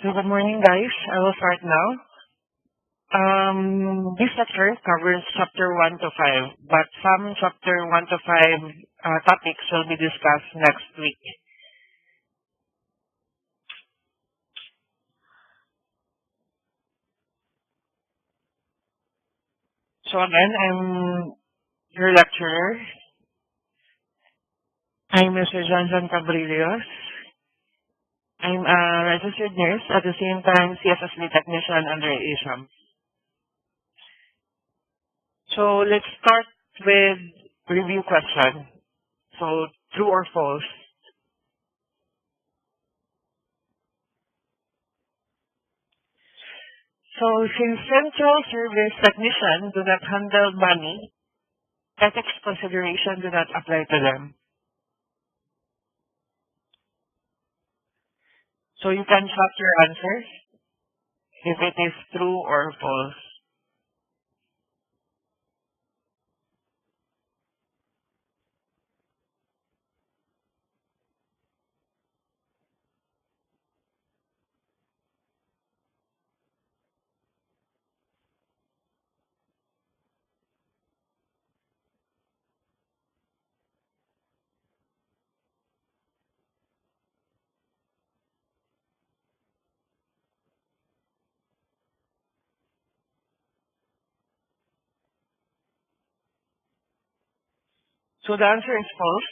So good morning, guys. I will start now. This lecture covers chapter 1 to 5, but some chapter 1 to 5 topics will be discussed next week. So again, I'm your lecturer. I'm Mr. Johnson Cabrillos. I'm a registered nurse at the same time CSSB technician under ASHAM. So let's start with review question. So true or false? So since central service technician do not handle money, ethics consideration do not apply to them. So you can check your answers if it is true or false. So the answer is false.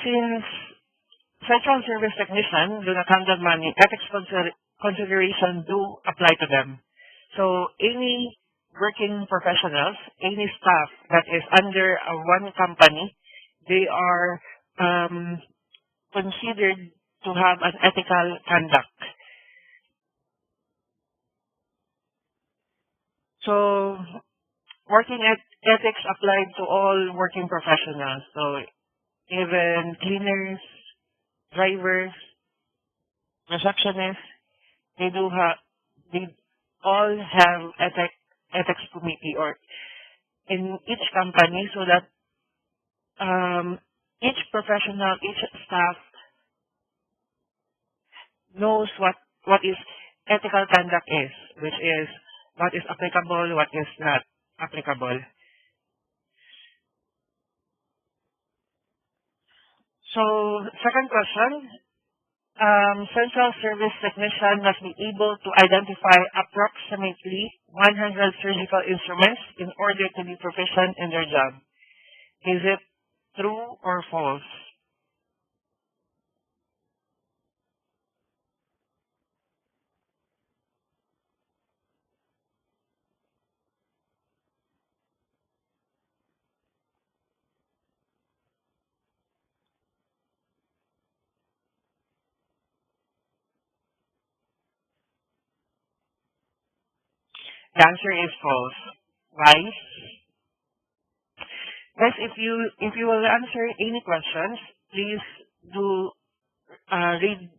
Since central service technician do not handle money, ethics consideration do apply to them. So any working professionals, any staff that is under one company, they are considered to have an ethical conduct. So working ethics applied to all working professionals. So even cleaners, drivers, receptionists, they all have ethics committee or in each company so that each professional, each staff knows what is ethical conduct is, which is what is applicable, what is not applicable. So second question, central service technician must be able to identify approximately 100 surgical instruments in order to be proficient in their job. Is it true or false? The answer is false. Why? Guys, if you will answer any questions, please do read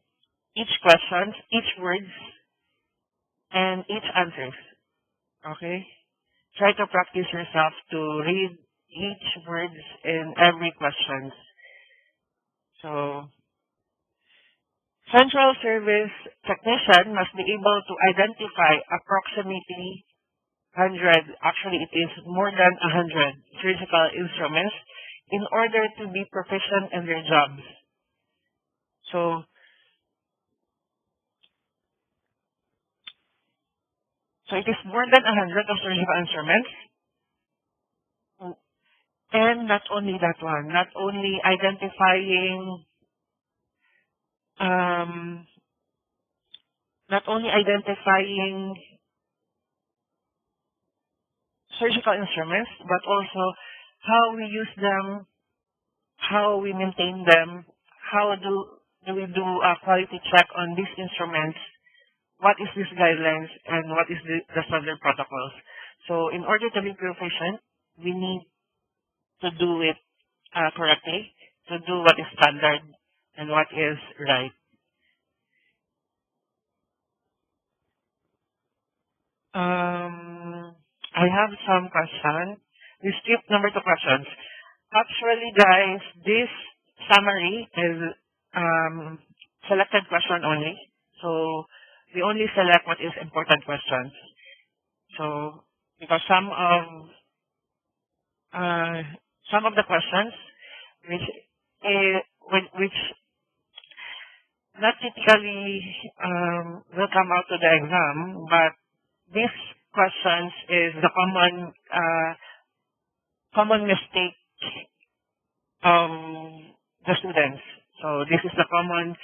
each question, each words, and each answers. Okay? Try to practice yourself to read each words in every question. So, central service technician must be able to identify approximately 100, actually it is more than 100 surgical instruments in order to be proficient in their jobs. So it is more than 100 of surgical instruments. And not only that one, not only identifying surgical instruments, but also how we use them, how we maintain them, how do we do a quality check on these instruments, what is these guidelines, and what is the standard protocols. So in order to be proficient, we need to do it correctly, to do what is standard and what is right. I have some questions. We skip number 2 questions. Actually, guys, this summary is selected question only. So we only select what is important questions. So because some of the questions which which not typically will come out to the exam, but these questions is the common mistake of the students. So this is the common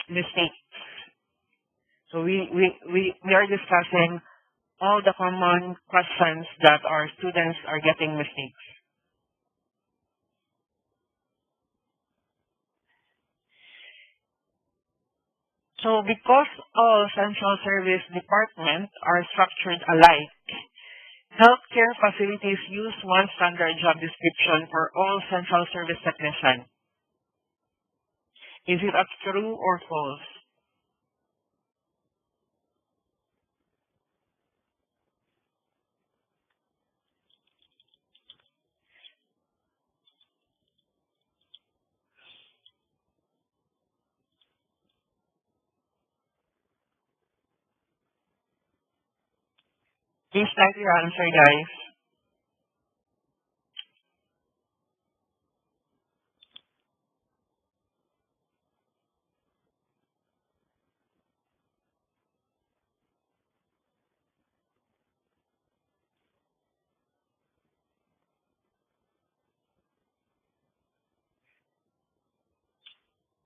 mistake. So we are discussing all the common questions that our students are getting mistakes. So because all central service departments are structured alike, healthcare facilities use one standard job description for all central service technicians. Is it a true or false? Please type your answer, guys.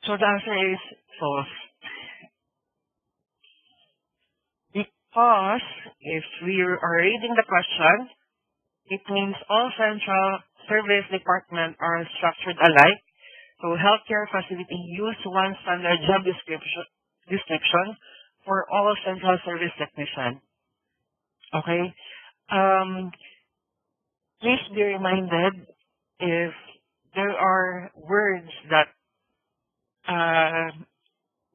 So the answer is false. Because if we are reading the question, it means all central service departments are structured alike. So healthcare facility use one standard job description for all central service technicians. Okay? Please be reminded if there are words that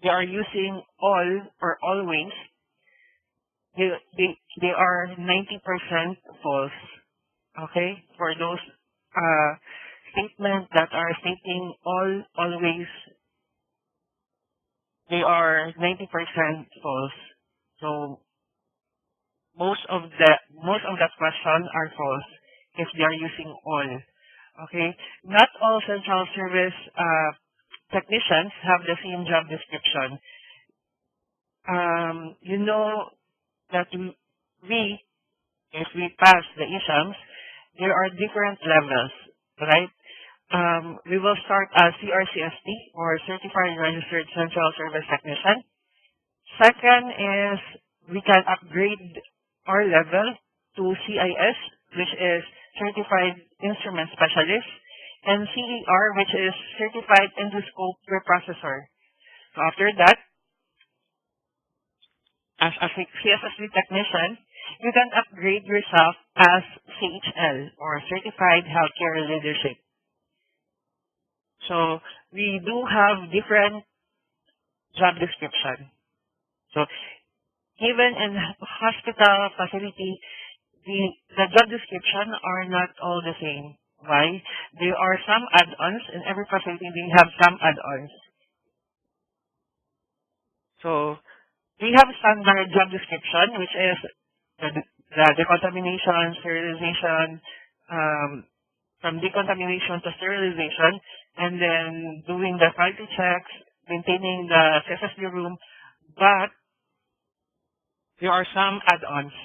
they are using all or always, they are 90% false. Okay? For those statements that are stating all, always, they are 90% false. So most of that question are false if they are using all. Okay? Not all central service technicians have the same job description. You know that if we pass the exams, there are different levels, right? We will start as CRCST, or Certified Registered Central Service Technician. Second is we can upgrade our level to CIS, which is Certified Instrument Specialist, and CER, which is Certified Endoscope Reprocessor. So after that, as a CSSD technician, you can upgrade yourself as CHL, or Certified Healthcare Leadership. So we do have different job description. So even in hospital facility, the job description are not all the same. Why? There are some add-ons. In every facility, they have some add-ons. So we have standard job description, which is the decontamination, sterilization, from decontamination to sterilization, and then doing the quality checks, maintaining the CSSD room, but there are some add-ons.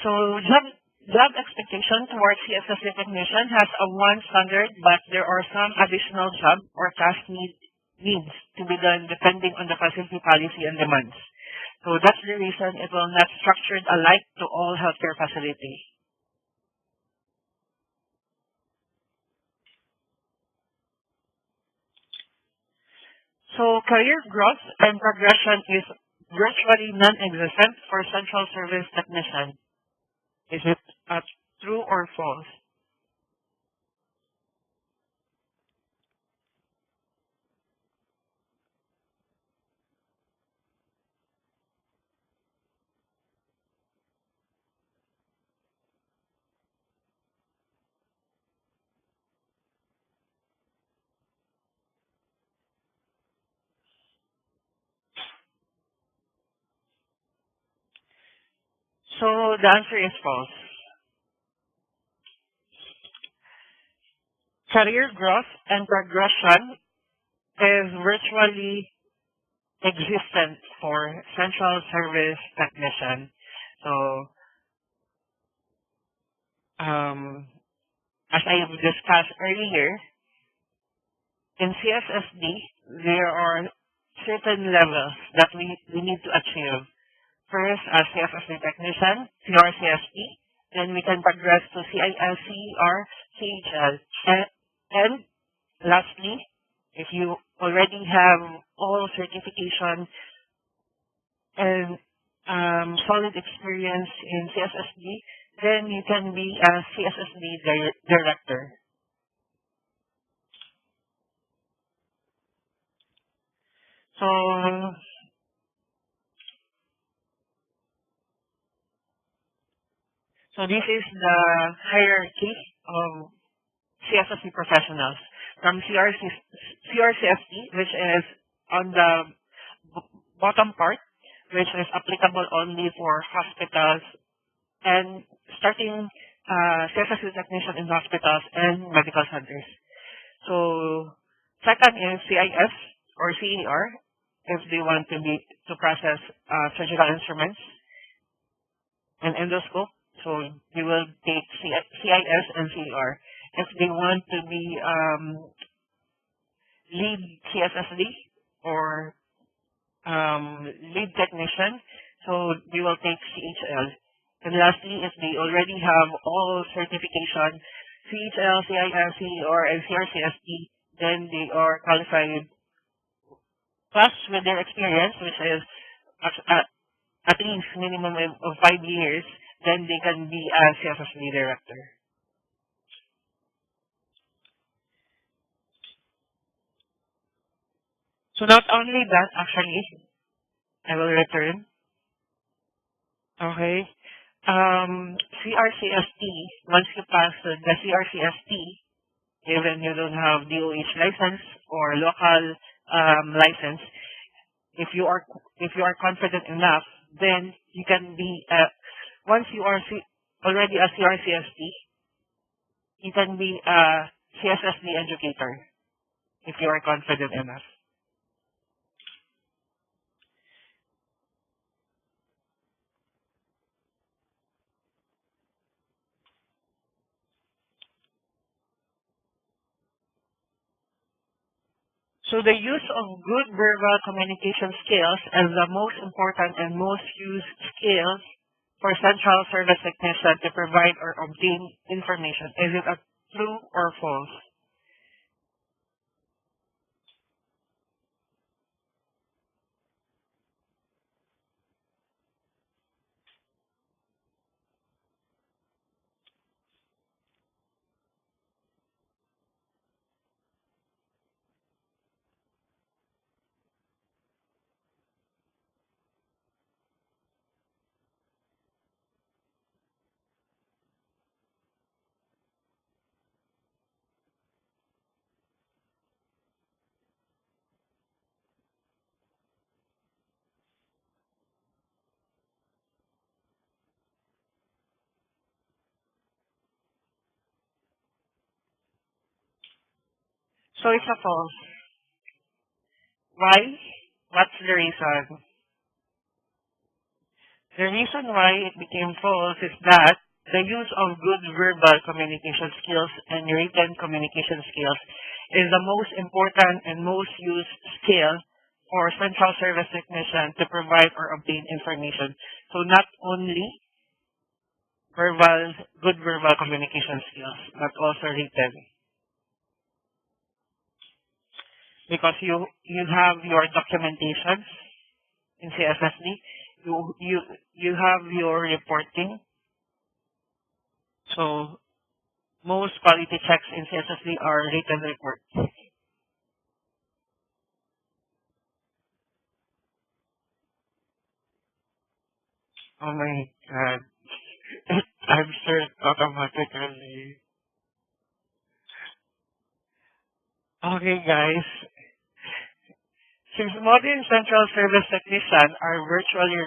So job expectation towards CSSD technician has a one standard, but there are some additional job or task needs to be done depending on the facility policy and demands. So that's the reason it will not structured alike to all healthcare facilities. So career growth and progression is virtually non-existent for central service technician. Is it true or false? So the answer is false. Career growth and progression is virtually existent for central service technician. So, as I discussed earlier, in CSSD, there are certain levels that we need to achieve. First, as CSSD technician, CRCSD, then we can progress to CILC or CHL. And lastly, if you already have all certification and solid experience in CSSD, then you can be a CSSD director. So, this is the hierarchy of CSSD professionals. From CRCSD, which is on the bottom part, which is applicable only for hospitals, and starting CSSD technician in hospitals and medical centers. So, second is CIS or CER, if they want to process surgical instruments and endoscope. So, they will take CIS and CER. If they want to be lead CSSD or lead technician, so they will take CHL. And lastly, if they already have all certification, CHL, CIS, CER, and CRCSD, then they are qualified. Plus, with their experience, which is at least minimum of 5 years, then they can be a CSSD director. So not only that, actually, I will return. Okay. CRCST, once you pass the CRCST, even you don't have DOH license or local license, if you are confident enough, then you can be once you are already a CRCST, you can be a CSSD educator if you are confident enough. So the use of good verbal communication skills is the most important and most used skills for central service technician to provide or obtain information. Is it a true or false? So it's a false. Why? What's the reason? The reason why it became false is that the use of good verbal communication skills and written communication skills is the most important and most used skill for central service technician to provide or obtain information. So not only good verbal communication skills, but also written. Because you have your documentations in CSSD, you have your reporting. So most quality checks in CSSD are written reports. Oh my god. I'm sure automatically. Okay guys. Since modern central service technicians are virtually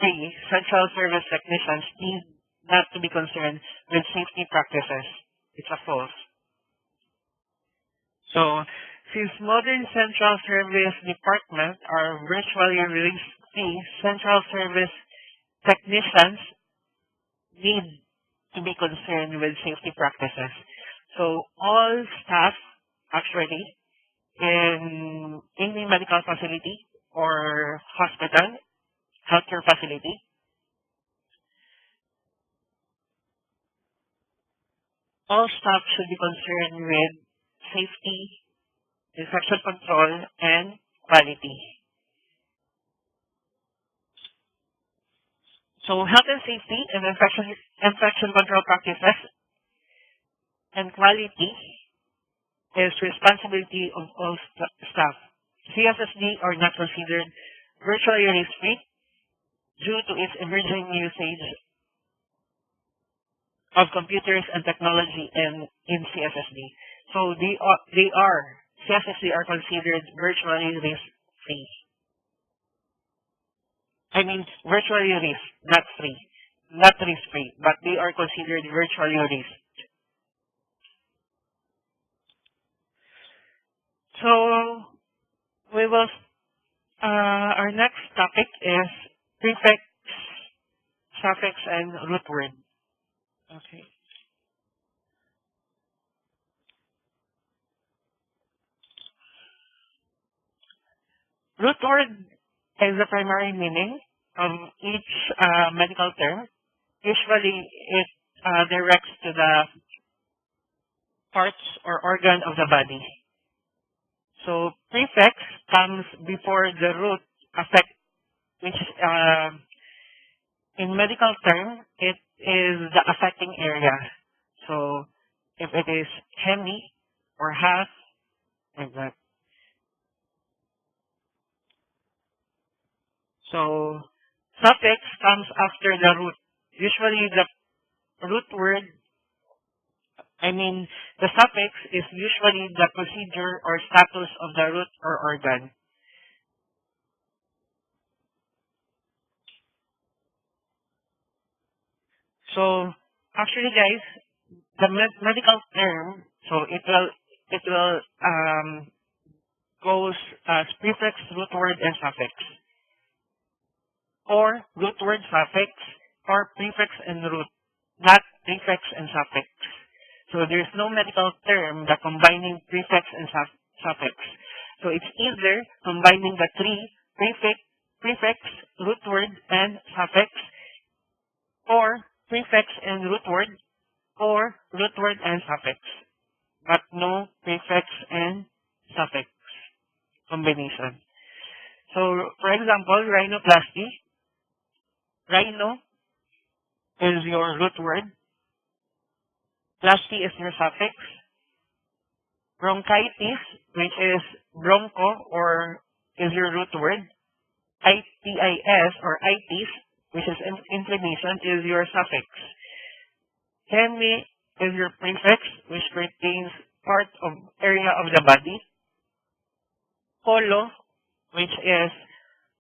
3, central service technicians need not to be concerned with safety practices. It's a false. So, since modern central service departments are virtually risk-free, central service technicians need to be concerned with safety practices. So, all staff actually in any medical facility or hospital, healthcare facility, all staff should be concerned with safety, infection control, and quality. So health and safety and infection control practices and quality is responsibility of all staff. CSSD are not considered virtually risk-free due to its emerging usage of computers and technology in CSSD. So CSSD are considered virtually risk-free. I mean, virtually risk, not free. Not risk-free, but they are considered virtually risk. So, we will, our next topic is prefix, suffix, and root word. Okay. Root word is the primary meaning of each medical term. Usually, it directs to the parts or organ of the body. So, prefix comes before the root affect, which in medical term, it is the affecting area. So, if it is hemi or half, like that. So, suffix comes after the root. Usually, the root word, the suffix is usually the procedure or status of the root or organ. So, actually, guys, the medical term, so it will goes as prefix, root word, and suffix, or root word, suffix, or prefix and root, not prefix and suffix. So there is no medical term that combining prefix and suffix. So it's either combining the three prefix, root word, and suffix, or prefix and root word, or root word and suffix, but no prefix and suffix combination. So, for example, rhinoplasty. Rhino is your root word. Plasty is your suffix. Bronchitis, which is broncho or is your root word. itis or itis, which is inflammation, is your suffix. Hemi is your prefix, which pertains part of area of the body. Colo, which is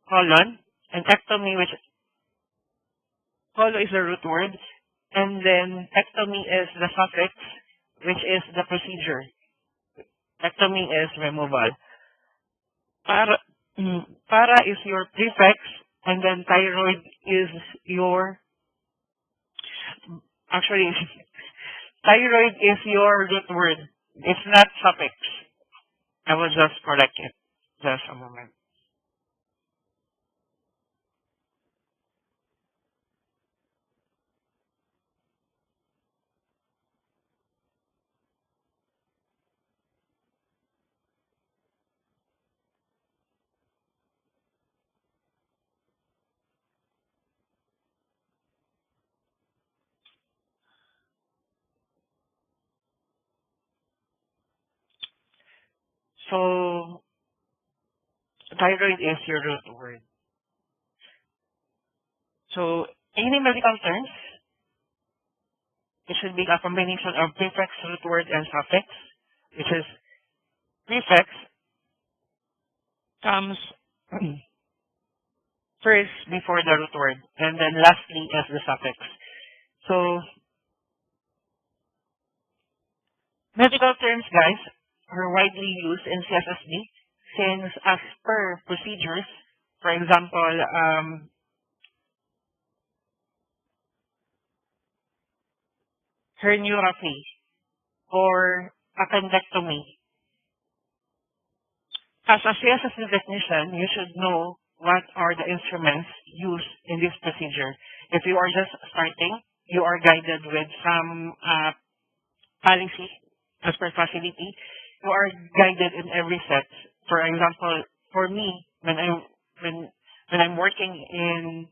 colon, and ectomy, which colo is the root word, and then ectomy is the suffix, which is the procedure. Ectomy is removal. Para is your prefix, and then thyroid is your, actually, thyroid is your root word. It's not suffix. I will just correct it. Just a moment. So, thyroid is your root word. So, any medical terms, it should be a combination of prefix, root word, and suffix, which is prefix comes first before the root word, and then lastly as the suffix. So, medical terms, guys, are widely used in CSSD since as per procedures, for example, herniorrhaphy or appendectomy. As a CSSD technician, you should know what are the instruments used in this procedure. If you are just starting, you are guided with some policy as per facility. You are guided in every set. For example, for me, when I'm working in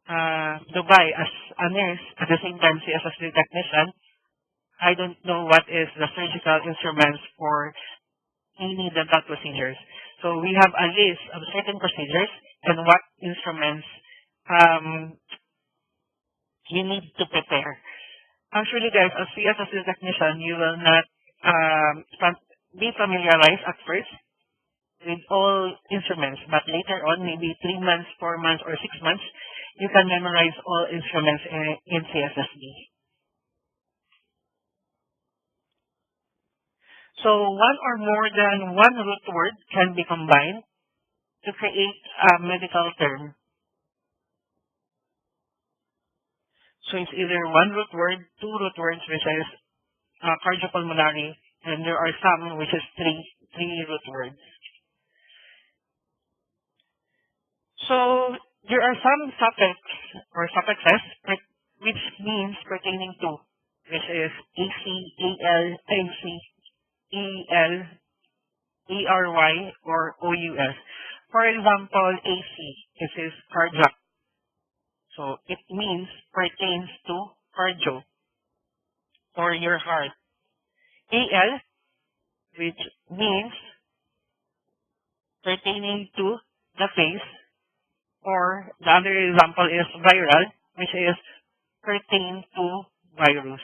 Dubai as a nurse, at the same time CSSD technician, I don't know what is the surgical instruments for any dental procedures. So we have a list of certain procedures and what instruments you need to prepare. Actually, guys, as CSSD technician, you will not be familiarized at first with all instruments, but later on, maybe 3 months, 4 months, or 6 months, you can memorize all instruments in CSSD. So one or more than one root word can be combined to create a medical term. So it's either one root word, two root words, which is cardiopulmonary, and there are some which is three root words. So there are some suffixes which means pertaining to, which is AC, AL, AC, EL, ERY, or OUS. For example, AC, this is cardiac. So it means pertains to cardio or your heart. AL, which means pertaining to the face, or the other example is viral, which is pertain to virus.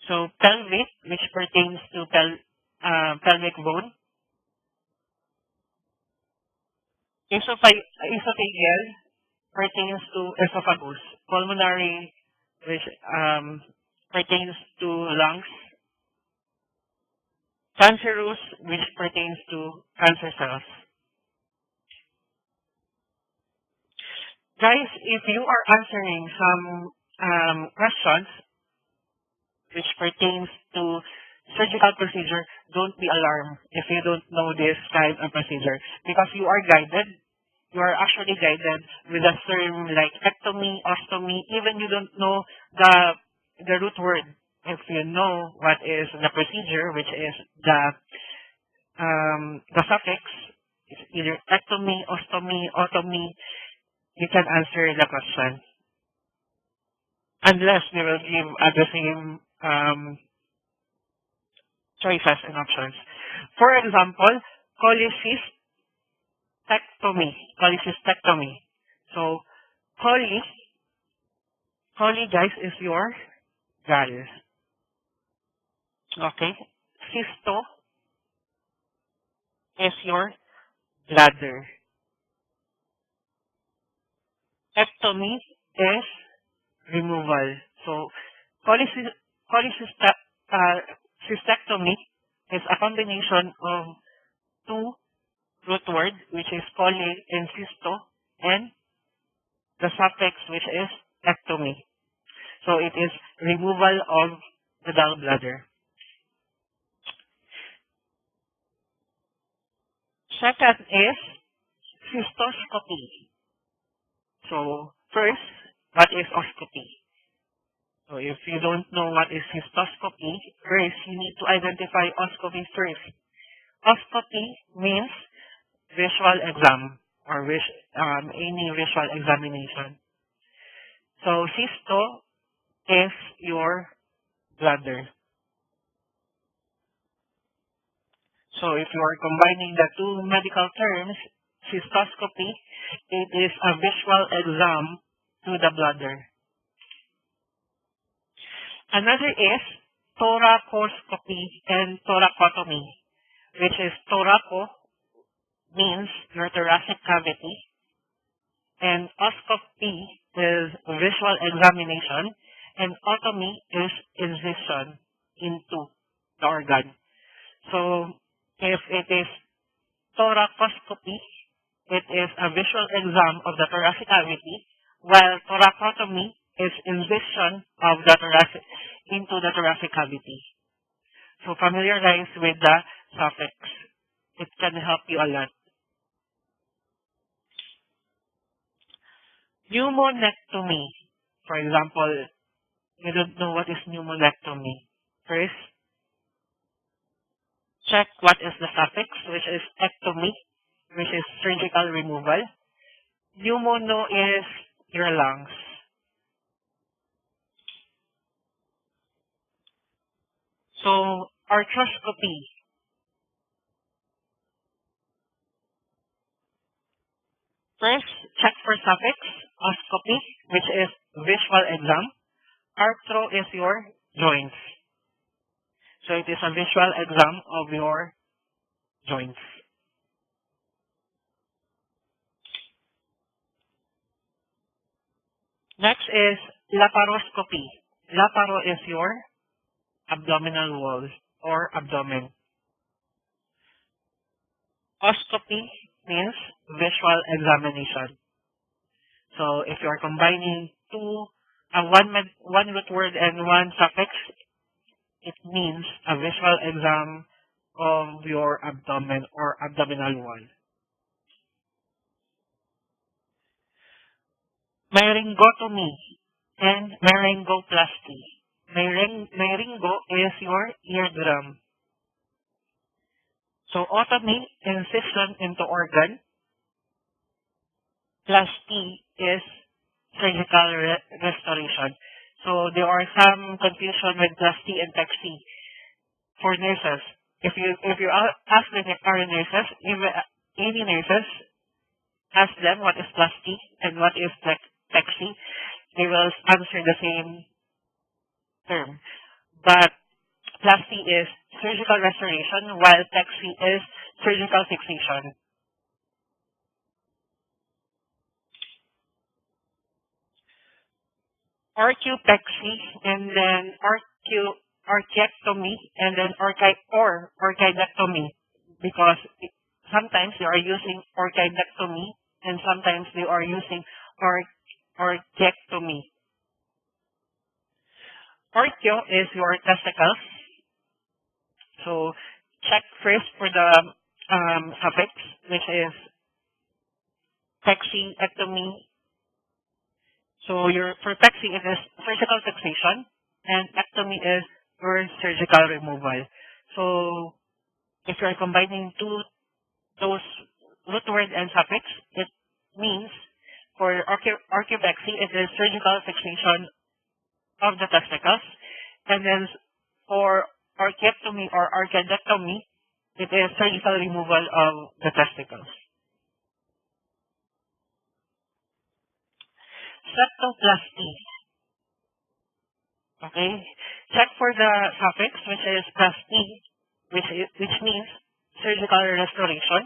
So pelvic, which pertains to pelvic bone. Esophageal pertains to esophagus. Pulmonary, which pertains to lungs. Cancerous, which pertains to cancer cells. Guys, if you are answering some questions which pertains to surgical procedure, don't be alarmed if you don't know this kind of procedure, because you are guided. You are actually guided with a term like ectomy, ostomy, even you don't know the root word. If you know what is the procedure, which is the suffix, it's either ectomy, ostomy, otomy, you can answer the question. Unless they will give the same choices and options. For example, cholecystectomy. So, choly, guys, is your gall. Okay? Cysto is your bladder. Ectomy is removal. So, cholecystectomy is a combination of two root words, which is chole and cysto, and the suffix, which is ectomy. So, it is removal of the gallbladder. Second is cystoscopy. So, first, what is oscopy? So, if you don't know what is cystoscopy, first, you need to identify oscopy first. Oscopy means visual exam or any visual examination. So, cysto is your bladder. So, if you are combining the two medical terms, cystoscopy, it is a visual exam to the bladder. Another is thoracoscopy and thoracotomy, which is thoraco means your thoracic cavity, And oscopy is visual examination, and otomy is incision into the organ. So if it is thoracoscopy, it is a visual exam of the thoracic cavity, while thoracotomy is incision of the thoracic into the thoracic cavity. So familiarize with the suffix. It can help you a lot. Pneumonectomy. For example, you don't know what is pneumonectomy. First, check what is the suffix, which is ectomy, which is surgical removal. Pneumono is your lungs. So, arthroscopy. First, check for suffix, oscopy, which is visual exam. Arthro is your joints. So it is a visual exam of your joints. Next is laparoscopy. Laparo is your abdominal wall or abdomen. Oscopy means visual examination. So if you are combining one root word and one suffix, it means a visual exam of your abdomen or abdominal wall. Myringotomy and myringoplasty. Myringo is your eardrum. So otomy, incision into organ. Plasty is surgical restoration. So there are some confusion with plasty and pexy for nurses. If you ask the nurses, if any nurses ask them what is plasty and what is pexy, they will answer the same term. But plasty is surgical restoration, while pexy is surgical fixation. Orchiopexy and then orchiectomy and then orchidectomy, because sometimes they are using orchidectomy and sometimes they are using orchiectomy. Orchio is your testicles. So check first for the suffix, which is pexyectomy. So for pexy, it is surgical fixation, and ectomy is your surgical removal. So if you are combining those root word and suffix, it means for orchiopexy, it is surgical fixation of the testicles, and then for orchiectomy or orchidectomy, it is surgical removal of the testicles. Septoplasty. Okay, check for the suffix, which is plasty, which means surgical restoration,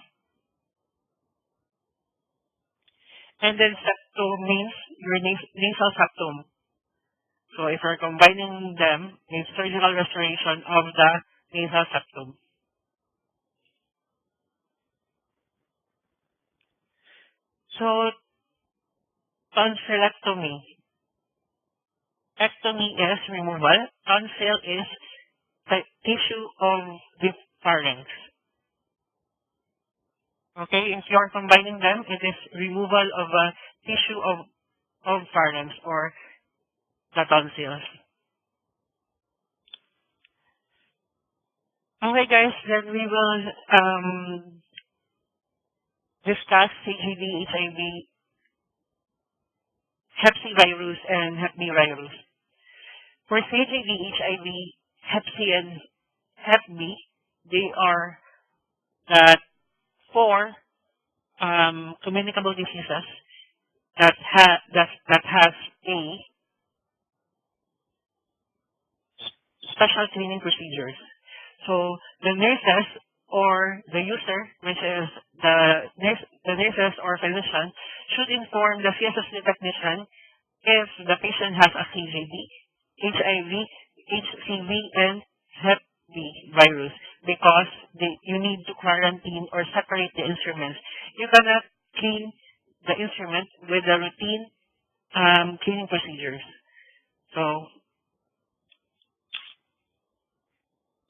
and then septum means your nasal septum. So if you're combining them, it's surgical restoration of the nasal septum. So tonsillectomy. Ectomy is removal. Tonsil is the tissue of the pharynx. Okay, if you are combining them, it is removal of a tissue of pharynx or the tonsils. Okay guys, then we will discuss CGD, HIV, Hep C virus, and Hep B virus. For CGD, HIV, Hep C, and Hep B, they are the 4 communicable diseases that has a special cleaning procedures. So the nurses or the user, which is the nurses or physician, should inform the CSSD technician if the patient has a CJD, HIV, HCV, and Hep B virus because you need to quarantine or separate the instruments. You cannot clean the instrument with the routine cleaning procedures. So,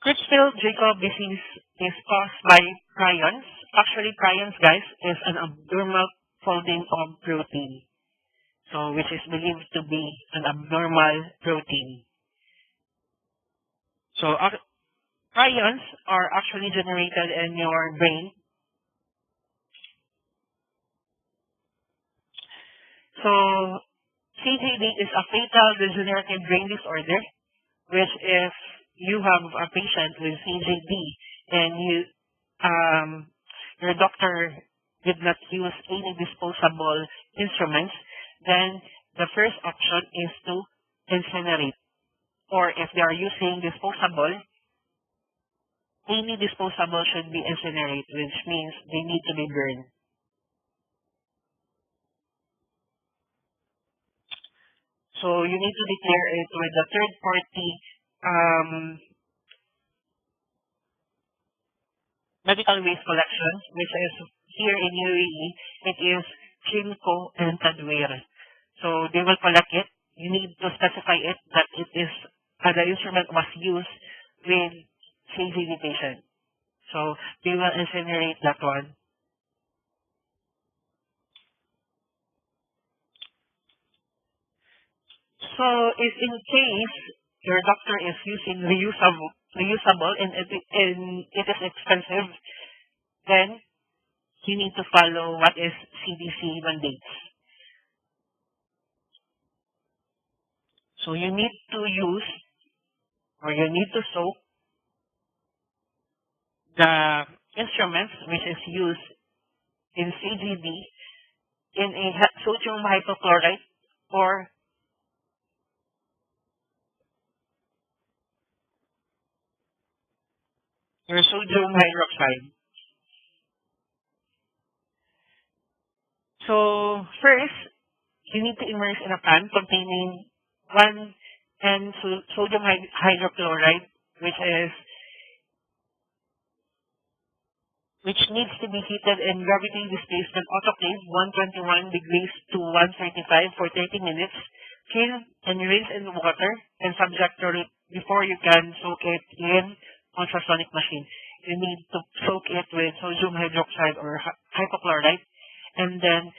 Creutzfeldt-Jakob disease is caused by prions. Actually, prions, guys, is an abnormal folding of protein. So, which is believed to be an abnormal protein. So, prions are actually generated in your brain. So, CJD is a fatal degenerative brain disorder, which if you have a patient with CJD and your doctor did not use any disposable instruments, then the first option is to incinerate. Or if they are using disposable, any disposable should be incinerated, which means they need to be burned. So you need to declare it with the third-party medical waste collection, which is here in UAE, it is Chimco and Tadwir. So they will collect it. You need to specify it that it is the instrument was used with CJD patient. So they will incinerate that one. So if in case your doctor is using reusable and it is expensive, then you need to follow what is CDC mandates. So you need to use or you need to soak the instruments which is used in CGD in a sodium hypochlorite or your sodium hydroxide. So first, you need to immerse in a pan containing 1 and sodium hydrochloride, which needs to be heated in gravity displacement autoclave 121 degrees to 135 for 30 minutes. Chill and rinse in water and subject to it before you can soak it in ultrasonic machine. You need to soak it with sodium hydroxide or hypochlorite and then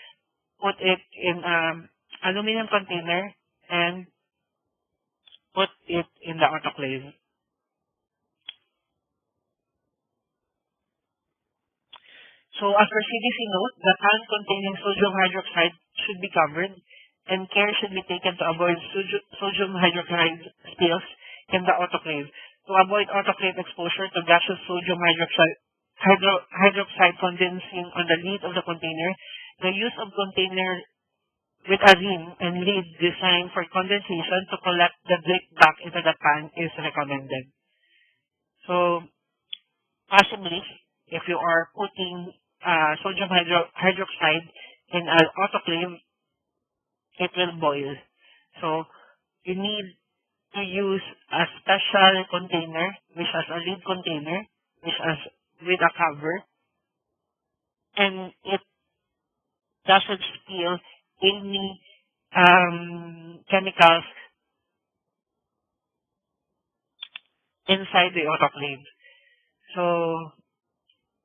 put it in aluminum container and put it in the autoclave. So as per CDC note, the pan containing sodium hydroxide should be covered and care should be taken to avoid sodium hydroxide spills in the autoclave. To avoid autoclave exposure to gaseous sodium hydroxide condensing on the lid of the container, the use of container with a rim and lid designed for condensation to collect the drip back into the pan is recommended. So, possibly, if you are putting sodium hydroxide in an autoclave, it will boil. So, you need to use a special container, which has a lid container, which has with a cover, and it doesn't spill any chemicals inside the autoclave. So,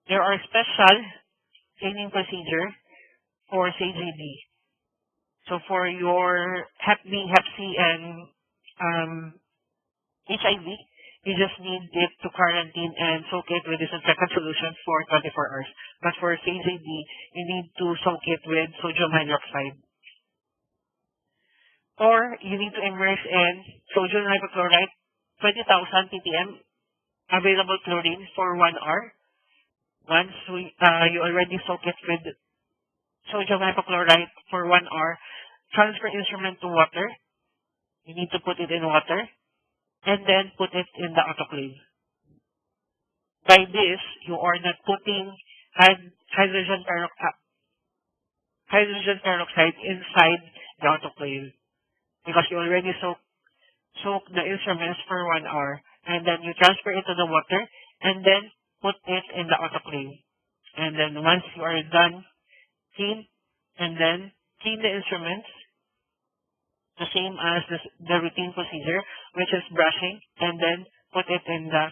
there are special cleaning procedure for CGD. So, for your Hep B, Hep C, and HIV, you just need it to quarantine and soak it with disinfectant solution for 24 hours. But for CJD, you need to soak it with sodium hydroxide. Or you need to immerse in sodium hypochlorite, 20,000 ppm, available chlorine for 1 hour. Once you already soak it with sodium hypochlorite for 1 hour, transfer instrument to water. You need to put it in water and then put it in the autoclave. By this, you are not putting hydrogen peroxide. hydrogen peroxide inside the autoclave because you already soak the instruments for 1 hour, and then you transfer it to the water and then put it in the autoclave. And then once you are done, clean and then clean the instruments, the same as the routine procedure, which is brushing, and then put it in the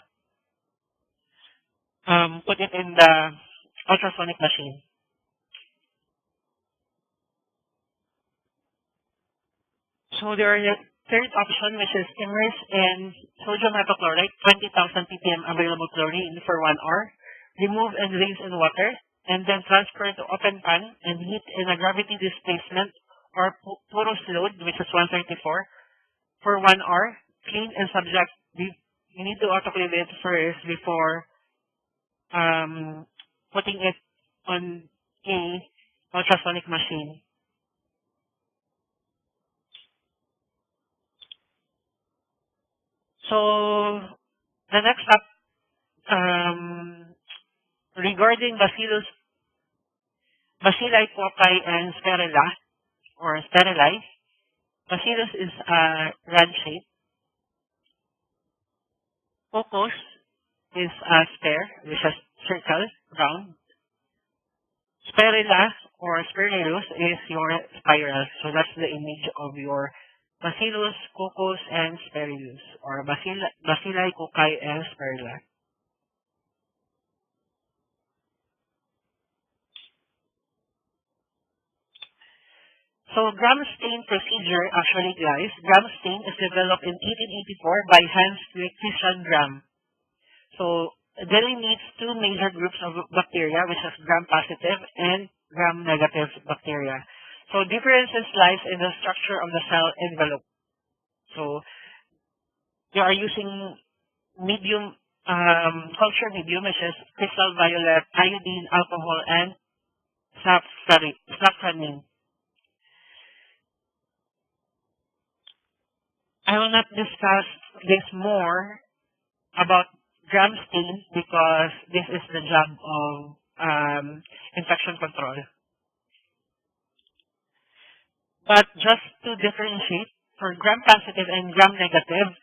ultrasonic machine. So there are the third option, which is immerse in sodium hypochlorite, 20,000 ppm available chlorine for 1 hour. Remove and rinse in water, and then transfer to open pan and heat in a gravity displacement or porous load, which is 134, for 1 hour. Clean and subject. You need to autoclave it first before putting it on a ultrasonic machine. So the next up, regarding Bacilli cocci and spirilla or sterili, Bacillus is rod shape. Coccus is a sphere, which is circle, round. Spirilla or spirillus is your spiral. So that's the image of your Bacillus, coccus, and spirillus, or Bacilli cocci and spirilla. So gram stain procedure, actually guys, gram stain is developed in 1884 by Hans Christian Gram. So delineates two major groups of bacteria, which is gram-positive and gram-negative bacteria. So differences lies in the structure of the cell envelope. So they are using medium, culture medium, which is crystal violet, iodine, alcohol, and safranin. I will not discuss this more about gram stain because this is the job of infection control. But just to differentiate, for gram-positive and gram-negative,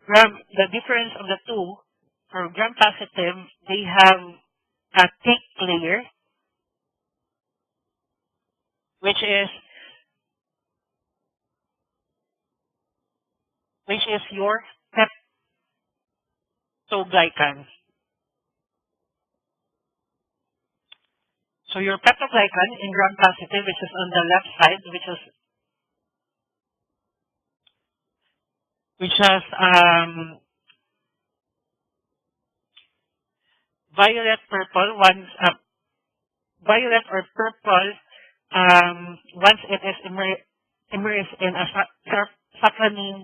the difference of the two, for gram-positive, they have a thick layer, which is your peptoglycan. So your peptoglycan in gram-positive, which is on the left side, which has violet or purple once it is immersed in a safranin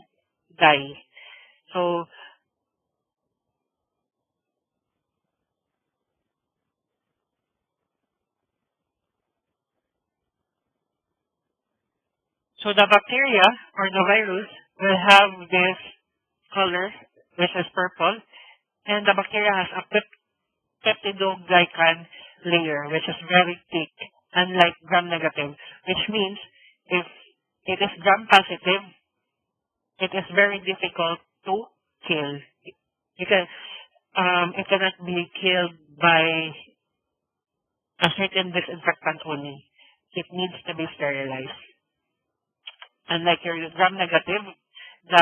dye. So the bacteria or the virus will have this color, which is purple, and the bacteria has a peptidoglycan layer, which is very thick, unlike gram-negative, which means if it is gram-positive, it is very difficult to kill. It cannot be killed by a certain disinfectant only. It needs to be sterilized. Unlike your gram-negative, the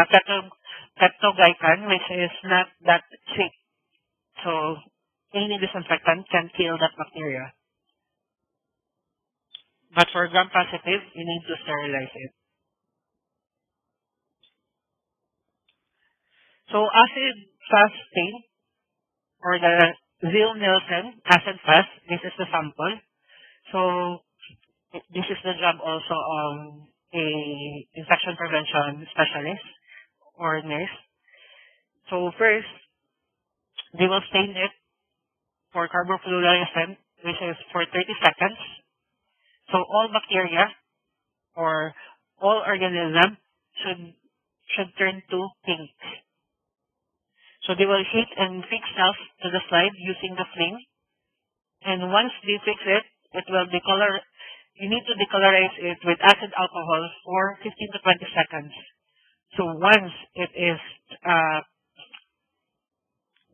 peptoglycan, which is not that thick, so any disinfectant can kill that bacteria. But for gram-positive, you need to sterilize it. So acid-fast stain, or the Ziehl-Neelsen acid-fast, this is the sample. So this is the job also of a infection prevention specialist or nurse. So first, they will stain it for carbofluorescent, which is for 30 seconds. So all bacteria or all organisms should turn to pink. So they will heat and fix cells to the slide using the flame. And once they fix it, it will you need to decolorize it with acid alcohol for 15 to 20 seconds. So once it is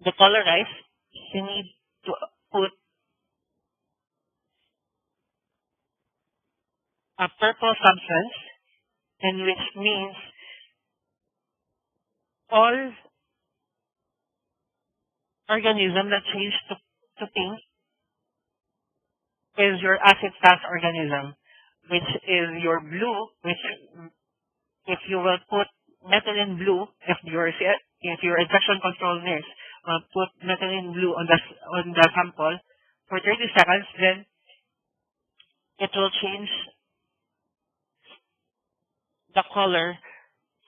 decolorized, you need to put a purple substance, and which means all organism that change to pink is your acid-fast organism, which is your blue, which if you will put methylene blue, if your infection control nurse put methylene blue on the sample for 30 seconds, then it will change the color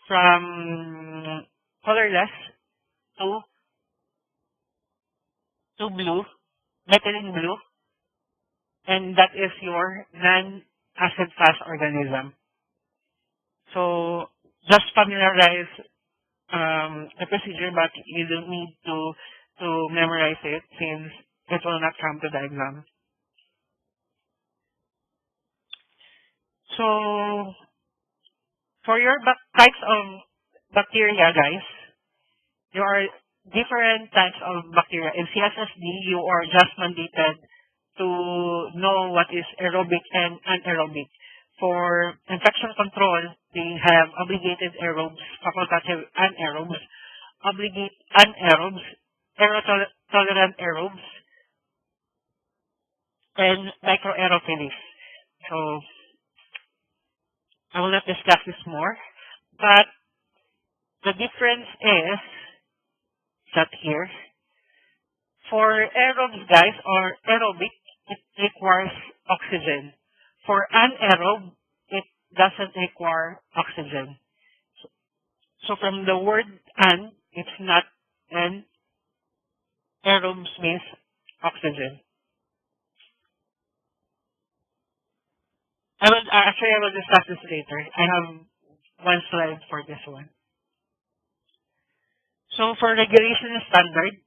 from colorless to blue, methylene blue, and that is your non-acid fast organism. So just familiarize the procedure, but you don't need to memorize it since it will not come to the exam. So for your types of bacteria, guys, there are different types of bacteria. In CSSD, you are just mandated to know what is aerobic and anaerobic. For infection control, they have obligated aerobes, facultative anaerobes, obligate anaerobes, aerotolerant aerobes, and microaerophilies. So I will not discuss this more, but the difference is that here, for aerobes, guys, or aerobic, it requires oxygen. For anaerobe, it doesn't require oxygen. So from the word an, it's not an, aerobes means oxygen. I will discuss this later. I have one slide for this one. So for regulation standard,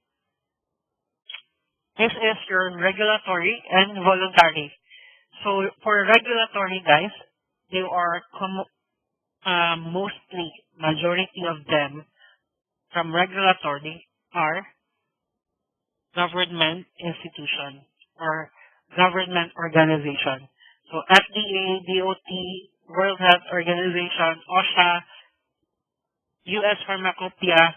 this is your regulatory and voluntary. So for regulatory, guys, they are mostly, majority of them from regulatory are government institution or government organization. So FDA, DOT, World Health Organization, OSHA, U.S. Pharmacopoeia,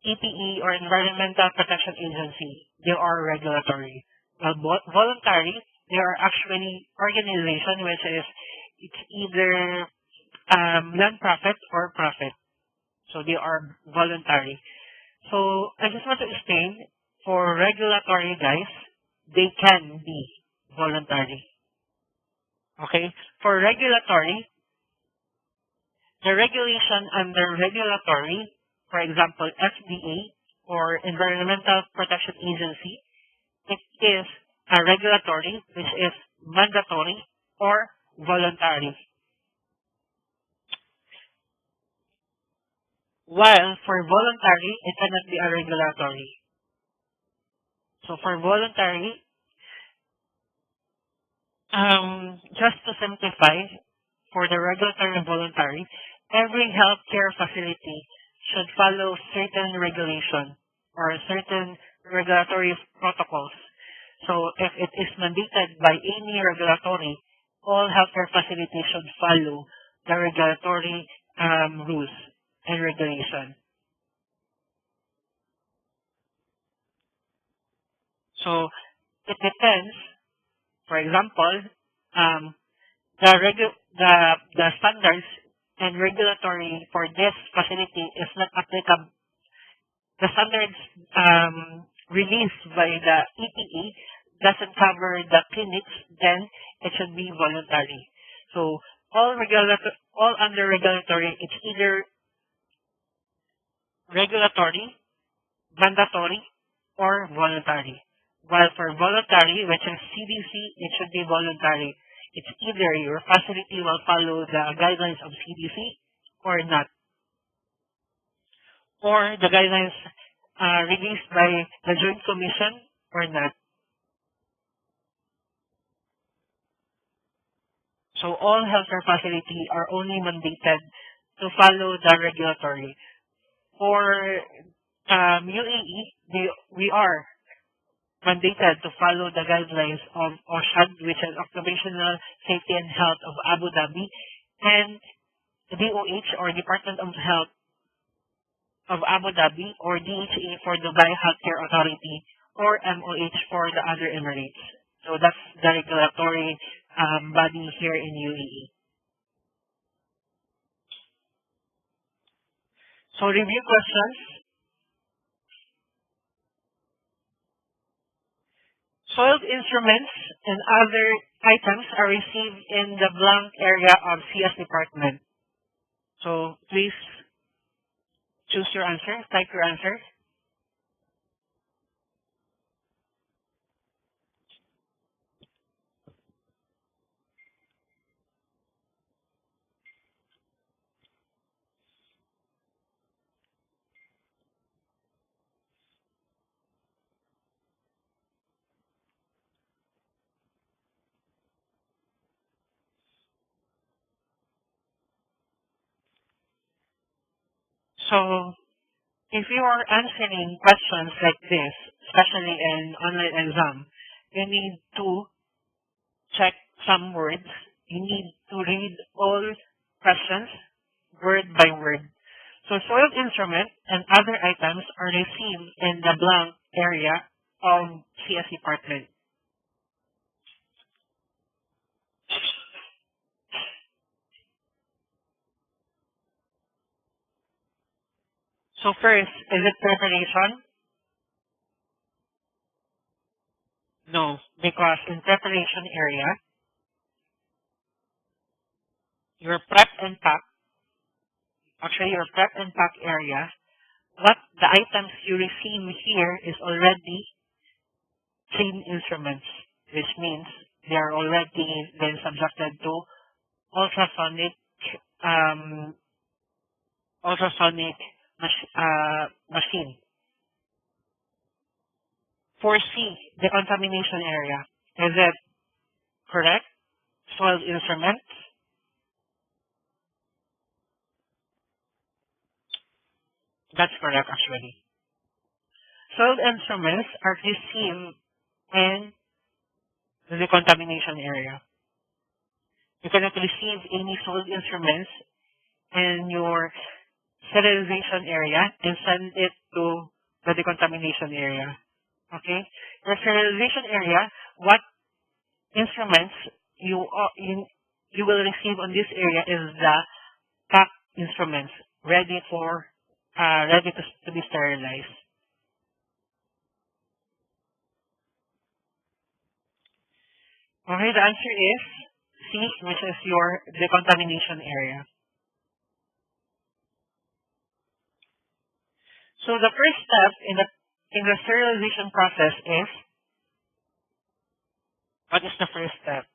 EPE, or Environmental Protection Agency. They are regulatory. Well, voluntary, they are actually organization which is it's either non-profit or profit. So they are voluntary. So I just want to explain, for regulatory, guys, they can be voluntary. Okay? For regulatory, the regulation under regulatory, for example, FDA or Environmental Protection Agency, it is a regulatory which is mandatory or voluntary. While for voluntary, it cannot be a regulatory. So for voluntary, just to simplify, for the regulatory and voluntary, every healthcare facility should follow certain regulation or certain regulatory protocols. So if it is mandated by any regulatory, all healthcare facilities should follow the regulatory rules and regulation. So it depends. For example, the standards and regulatory for this facility is not applicable. The standards released by the EPE doesn't cover the clinics, then it should be voluntary. So all under regulatory, it's either regulatory, mandatory, or voluntary. While for voluntary, which is CDC, it should be voluntary. It's either your facility will follow the guidelines of CDC or not. Or the guidelines released by the Joint Commission or not. So all healthcare facility are only mandated to follow the regulatory. For UAE, we are mandated to follow the guidelines of OSHAD, which is Occupational Safety and Health of Abu Dhabi, and DOH, or Department of Health of Abu Dhabi, or DHA for Dubai Healthcare Authority, or MOH for the other Emirates. So that's the regulatory body here in UAE. So review questions. Soiled instruments and other items are received in the blank area of CS department. So please choose your answer, type your answer. So if you are answering questions like this, especially in online exam, you need to check some words. You need to read all questions word by word. So soiled instrument and other items are received in the blank area of CS department. So first, is it preparation? No, because in preparation area, your prep and pack, actually your prep and pack area, what the items you receive here is already clean instruments, which means they are already been subjected to ultrasonic um, ultrasonic machine. For C, the contamination area. Is it correct? Soiled instruments? That's correct, actually. Soiled instruments are received in the contamination area. You cannot receive any soiled instruments in your sterilization area and send it to the decontamination area. Okay? Your sterilization area, what instruments you will receive on this area is the packed instruments ready to be sterilized. Okay, the answer is C, which is your decontamination area. So the first step in the sterilization process is, what is the first step?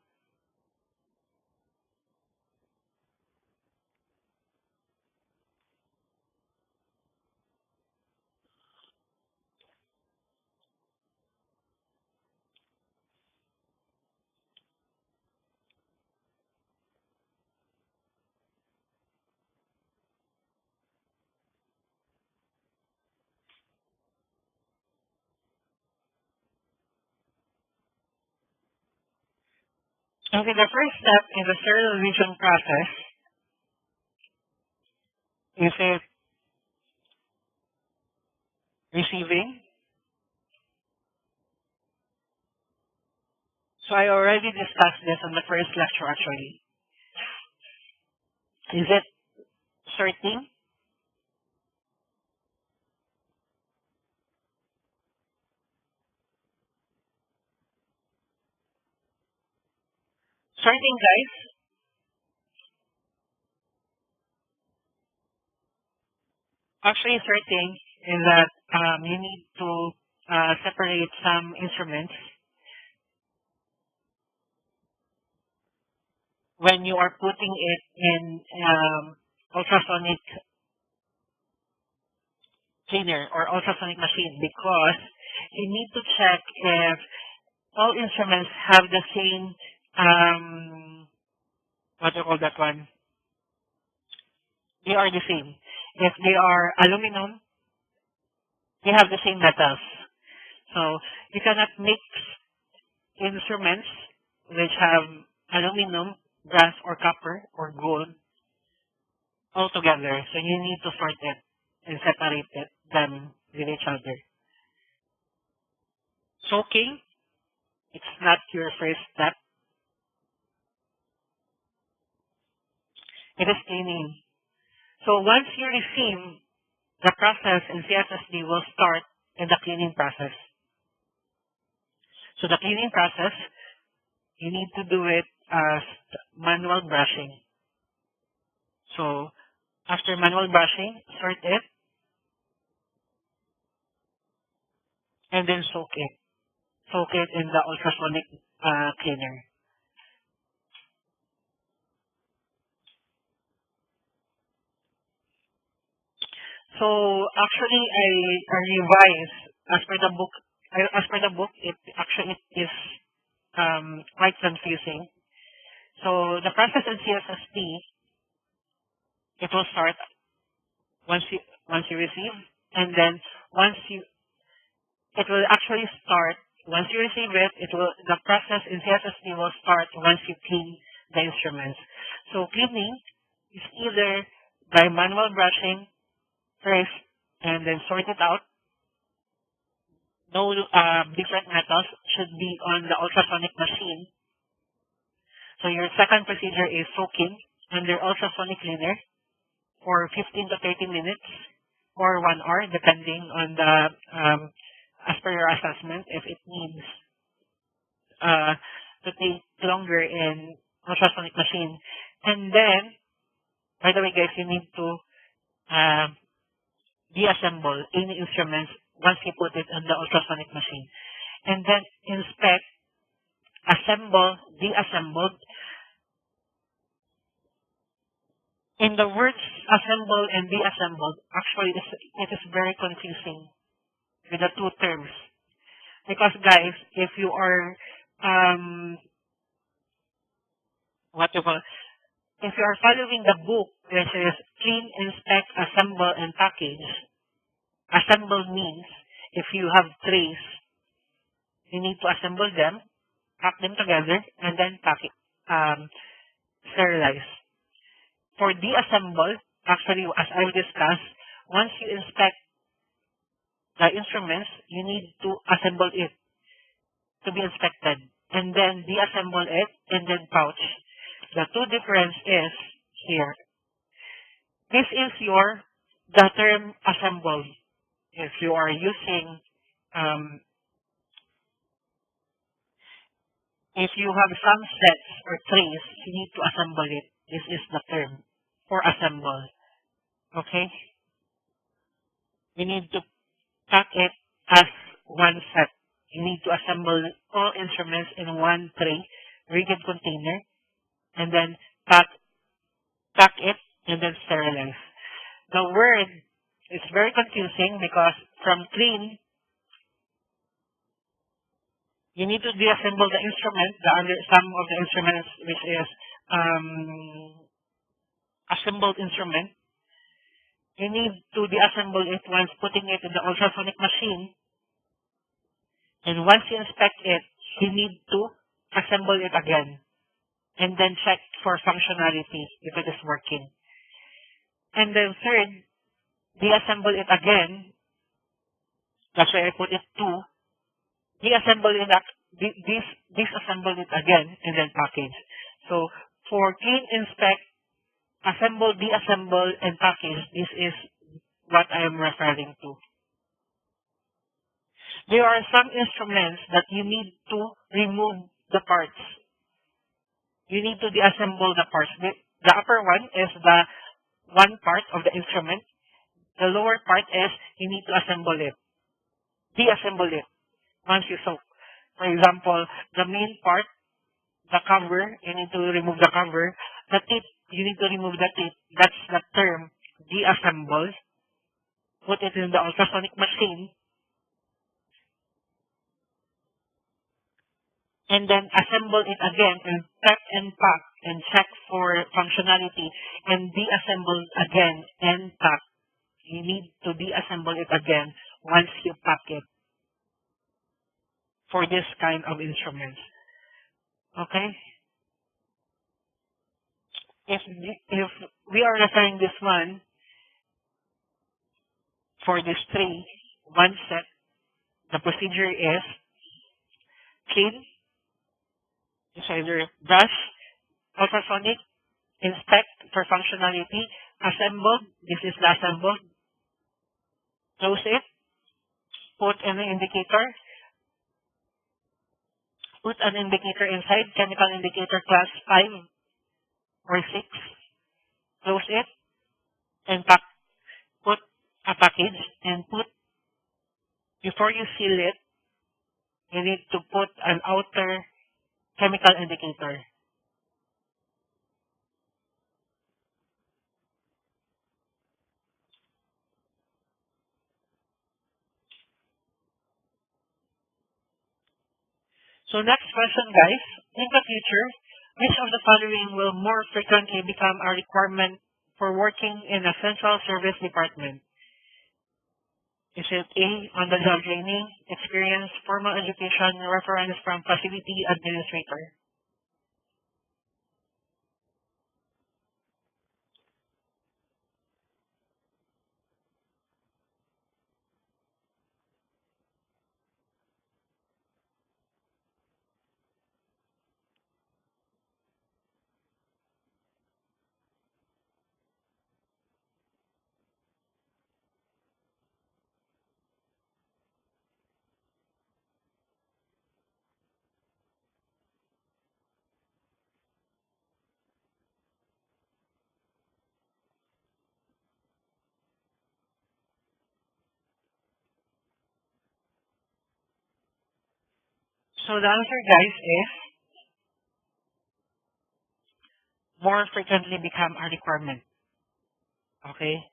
Okay, the first step in the sterilization process is it receiving. So I already discussed this on the first lecture actually. Is it sorting? Sorting, guys. Actually, sorting is that you need to separate some instruments when you are putting it in ultrasonic cleaner or ultrasonic machine, because you need to check if all instruments have the same what do you call that one? They are the same. If they are aluminum, they have the same metals. So you cannot mix instruments which have aluminum, brass, or copper, or gold all together. So you need to sort it and separate them with each other. Soaking, it's not your first step. It is cleaning. So once you receive the process in CSSD will start in the cleaning process. So the cleaning process, you need to do it as manual brushing. So after manual brushing, sort it, and then soak it. Soak it in the ultrasonic cleaner. So actually, I revised as per the book. As per the book, it is quite confusing. So the process in CSSD, it will start once you receive, and then it will actually start once you receive it. The process in CSSD will start once you clean the instruments. So cleaning is either by manual brushing first and then sort it out. No different metals should be on the ultrasonic machine. So your second procedure is soaking under ultrasonic cleaner for 15 to 30 minutes or 1 hour, depending on the as per your assessment, if it needs to take longer in ultrasonic machine. And then, by the way, guys, you need to deassemble any instruments once you put it on the ultrasonic machine. And then inspect, assemble, deassemble. In the words assemble and deassembled, actually it is very confusing with the two terms. Because guys, if you are if you are following the book, which is clean, inspect, assemble, and package, assemble means if you have trays, you need to assemble them, pack them together, and then pack it, sterilize. For deassemble, actually, as I discussed, once you inspect the instruments, you need to assemble it to be inspected, and then deassemble it, and then pouch. The two difference is here. This is the term assemble. If you are using, if you have some sets or trays, you need to assemble it. This is the term for assemble. Okay? You need to pack it as one set. You need to assemble all instruments in one tray, rigid container, and then pack it, and then sterilize. The word is very confusing because from clean, you need to deassemble the instrument, some of the instruments which is assembled instrument. You need to deassemble it once putting it in the ultrasonic machine. And once you inspect it, you need to assemble it again. And then check for functionality if it is working. And then third, deassemble it again. That's why I put it 2. Disassemble it again, and then package. So for clean, inspect, assemble, deassemble, and package, this is what I am referring to. There are some instruments that you need to remove the parts. You need to deassemble the parts. The upper one is the one part of the instrument. The lower part is you need to assemble it. Deassemble it once you soak. For example, the main part, the cover, you need to remove the cover. The tip, you need to remove the tip. That's the term, deassemble. Put it in the ultrasonic machine. And then assemble it again and pack and check for functionality and deassemble again and pack. You need to deassemble it again once you pack it for this kind of instruments. Okay? If we are referring this one for this one set, the procedure is clean, it's either brush, ultrasonic, inspect for functionality, assemble, this is the assemble, close it, put an indicator inside, chemical indicator class 5 or 6, close it, and put a package, and before you seal it, you need to put an outer chemical indicator. So next question, guys. In the future, which of the following will more frequently become a requirement for working in a central service department? Is it A, on-the-job training, experience, formal education, reference from facility administrator? So the answer, guys, is more frequently become a requirement. Okay?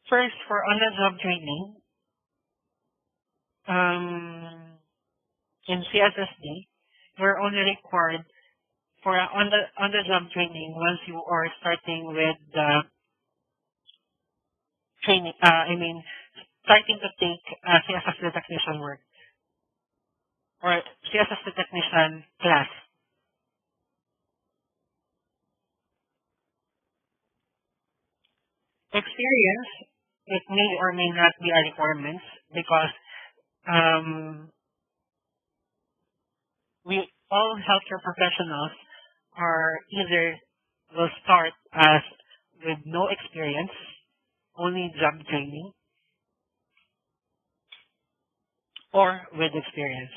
First, for on-the-job training, in CSSD, you're only required for on-the-job training once you are starting with the training, starting to take CSSD technician work or CSSD technician class. Experience, it may or may not be a requirement because we all healthcare professionals are either will start as with no experience, only job training, or with experience.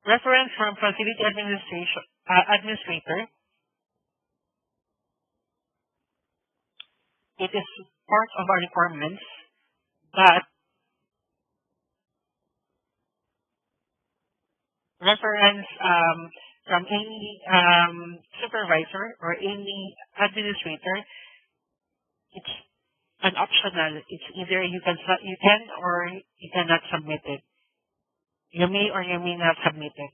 Reference from facility administrator. It is part of our requirements, but reference from any supervisor or any administrator, it's an optional. It's either you can or you cannot submit it. You may or you may not submit it.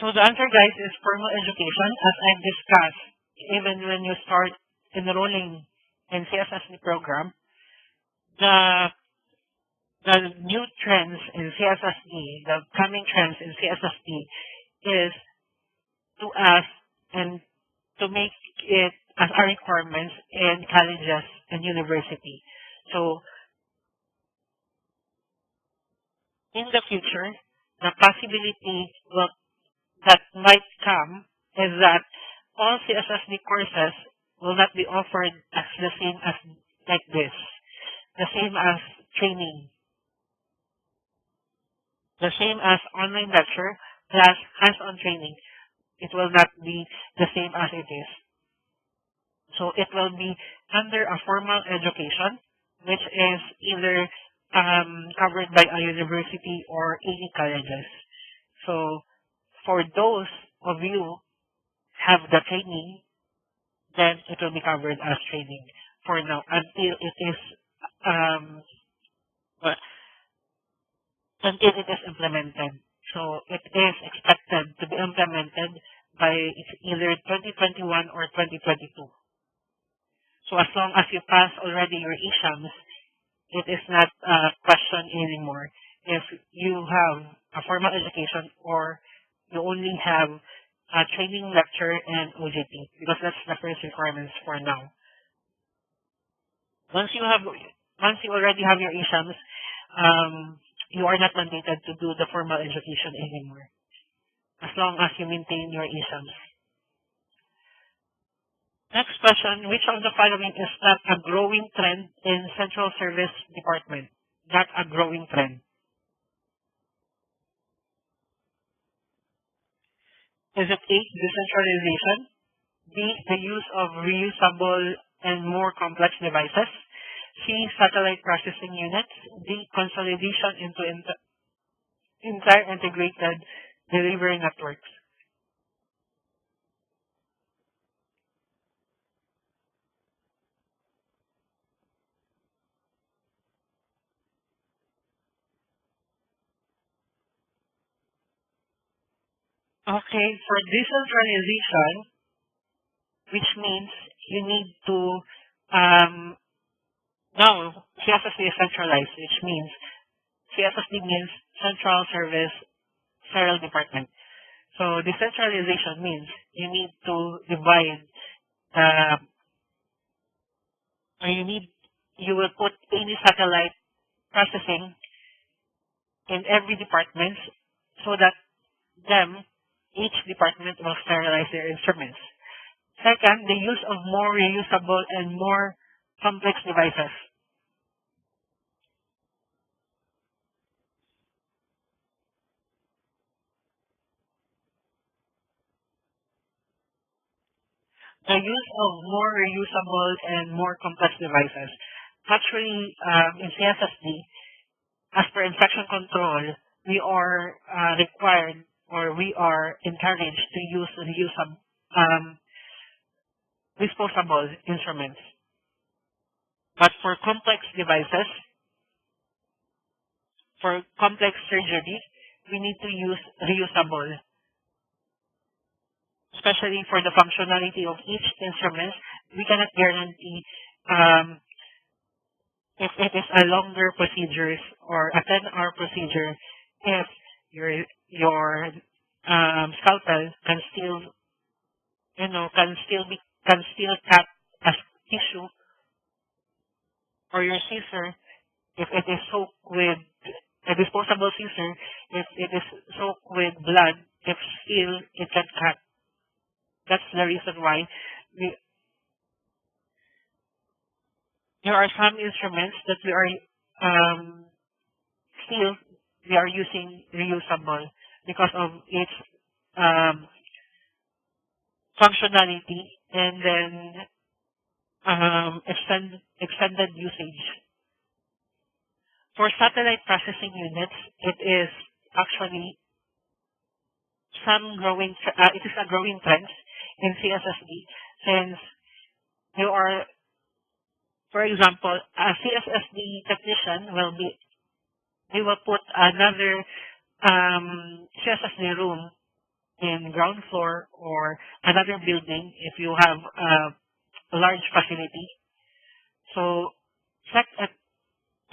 So the answer, guys, is formal education. As I've discussed, even when you start enrolling in CSSD program, the new trends in CSSD, the coming trends in CSSD is to ask and to make it as a requirement in colleges and university. So in the future, the possibility that might come is that all CSSD courses will not be offered as the same as like this, the same as training, the same as online lecture plus hands-on training. It will not be the same as it is. So it will be under a formal education, which is either covered by a university or any colleges. So for those of you have the training, then it will be covered as training for now until it is um, uh, implemented. So it is expected to be implemented by either 2021 or 2022. So as long as you pass already your exams, it is not a question anymore if you have a formal education or you only have a training lecture and OJT, because that's the first requirements for now. Once you already have your exams, you are not mandated to do the formal education anymore, as long as you maintain your exams. Next question, which of the following is not a growing trend in Central Service Department? Not a growing trend. Is it A, decentralization, B, the use of reusable and more complex devices, C, satellite processing units, D, consolidation into entire integrated delivery networks? Okay, for decentralization, which means you need to now CSSD is centralized, which means CSSD means Central Service Serial Department. So decentralization means you need to divide or you will put any satellite processing in every department so that each department will sterilize their instruments. Second, the use of more reusable and more complex devices. The use of more reusable and more complex devices. Actually, in CSSD, as per infection control, we are required or we are encouraged to use reusable, disposable instruments. But for complex devices, for complex surgery, we need to use reusable, especially for the functionality of each instrument. We cannot guarantee if it is a longer procedure or a 10-hour procedure, if your scalpel can still cut as tissue, or your scissor, if it is soaked with a disposable scissor, if it is soaked with blood, if still it can cut. That's the reason why there are some instruments that we are using reusable because of its functionality and then extended usage. For satellite processing units, it is actually it is a growing trend in CSSD since there are, for example, a CSSD technician they will put another CSSD room in ground floor or another building if you have a large facility. So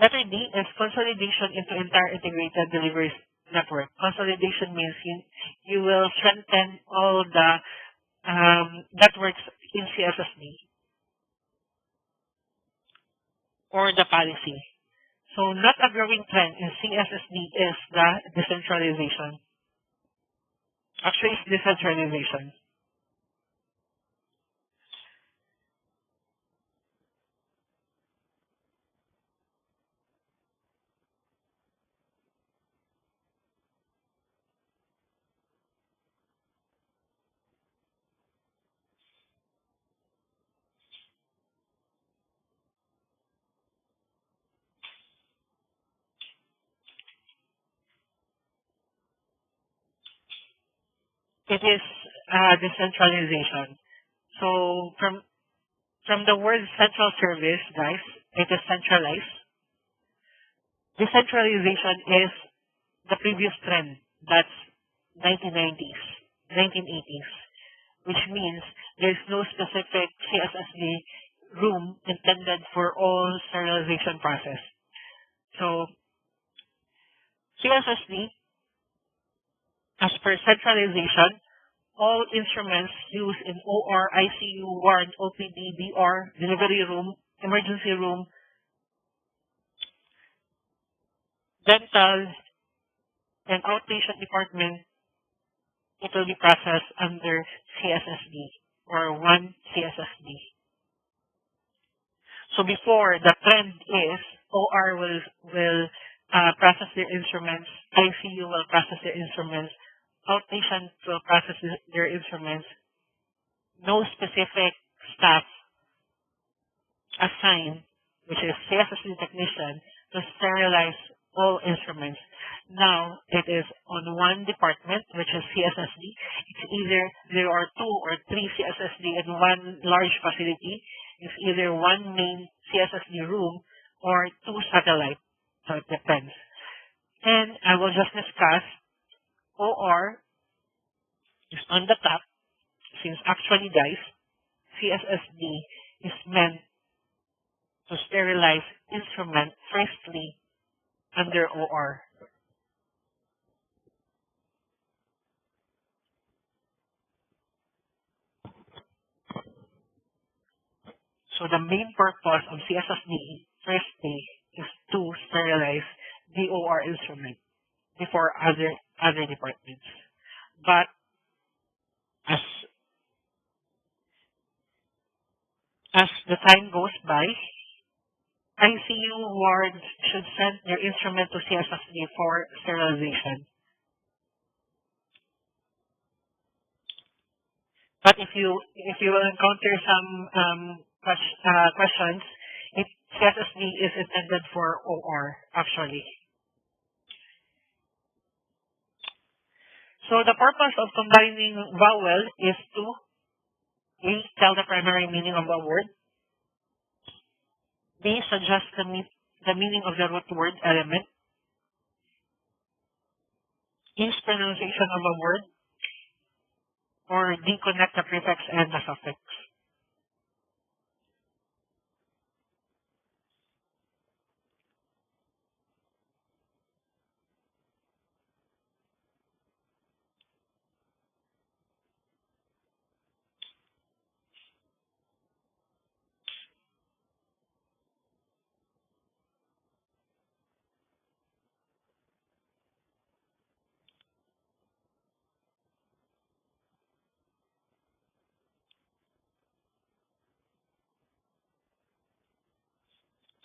letter D is consolidation into entire integrated delivery network. Consolidation means you will strengthen all the networks in CSSD or the policy. So not a growing trend in CSSD is the decentralization. Actually, it's decentralization. it is decentralization. So from the word central service, guys, it is centralized. Decentralization is the previous trend. That's 1990s, 1980s, which means there's no specific CSSD room intended for all sterilization process. So CSSD, as per centralization, all instruments used in OR, ICU, ward, OPD, DR, delivery room, emergency room, dental, and outpatient department, it will be processed under CSSD or one CSSD. So before, the trend is OR will process their instruments, ICU will process their instruments, outpatient will process their instruments. No specific staff assigned, which is CSSD technician, to sterilize all instruments. Now it is on one department, which is CSSD. It's either there are 2 or 3 CSSD in one large facility. It's either one main CSSD room or 2 satellite. So it depends. And I will just discuss OR is on the top, since actually, guys, CSSD is meant to sterilize instrument firstly under OR. So the main purpose of CSSD firstly is to sterilize the OR instrument before other departments. But as the time goes by, ICU wards should send their instrument to CSSD for sterilization. But if you will encounter some questions, CSSD is intended for OR actually. So the purpose of combining vowel is to A, tell the primary meaning of a word. B, suggest the meaning of the root word element. Ease pronunciation of a word. Or D, connect the prefix and the suffix.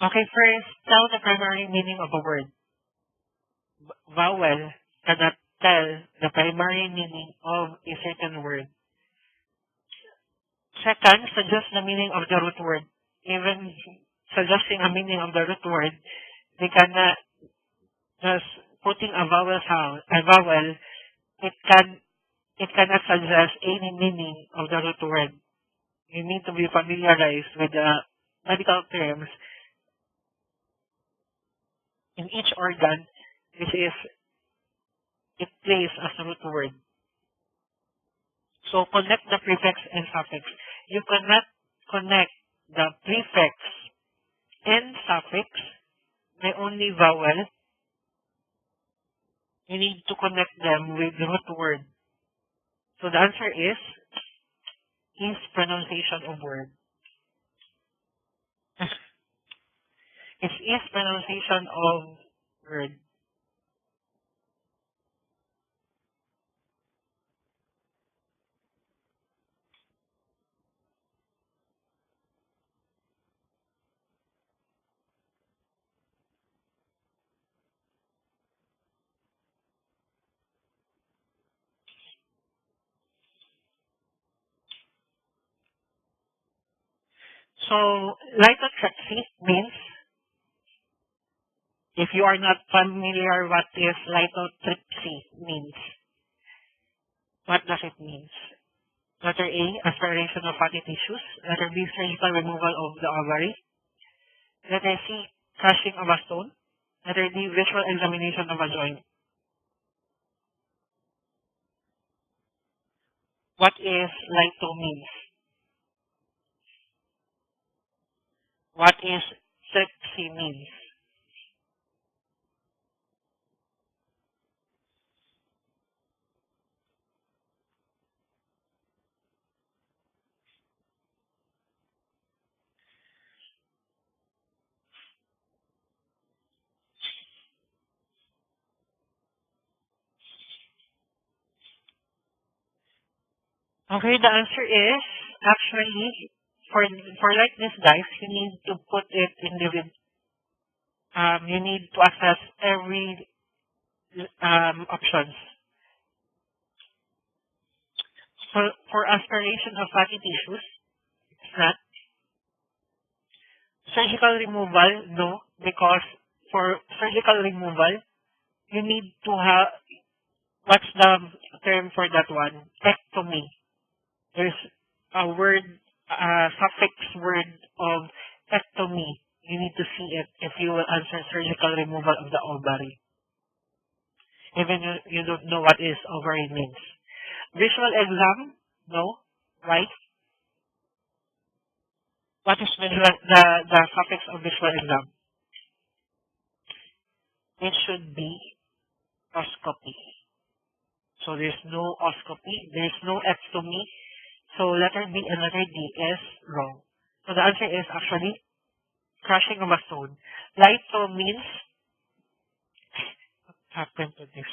Okay, first, tell the primary meaning of a word. Vowel cannot tell the primary meaning of a certain word. Second, suggest the meaning of the root word. Even suggesting a meaning of the root word, they cannot just putting a vowel sound, a vowel, it cannot suggest any meaning of the root word. You need to be familiarized with the medical terms in each organ, which is it plays as a root word. So connect the prefix and suffix. You cannot connect the prefix and suffix by only vowel. You need to connect them with the root word. So the answer is pronunciation of word. It's pronunciation of word. So lithotripsy means, if you are not familiar what is lithotripsy means, What does it mean? Letter A, aspiration of fatty tissues. Letter B, surgical removal of the ovary. Letter C, crushing of a stone. Letter D, visual examination of a joint. What is litho means? What is sepsi means? Okay, the answer is actually for like this, guys, you need to put it in the you need to assess every options. For aspiration of fatty tissues, it's not. Surgical removal, no, because for surgical removal, you need to have, what's the term for that one? Ectomy. There's a word, suffix word of ectomy. You need to see it if you will answer surgical removal of the ovary. Even you don't know what is ovary means. Visual exam, no. Why? What is the suffix of visual exam? It should be oscopy. So there's no oscopy, there's no ectomy. So letter B and letter D is wrong. So the answer is actually crushing of a stone. Litho means what happened to this?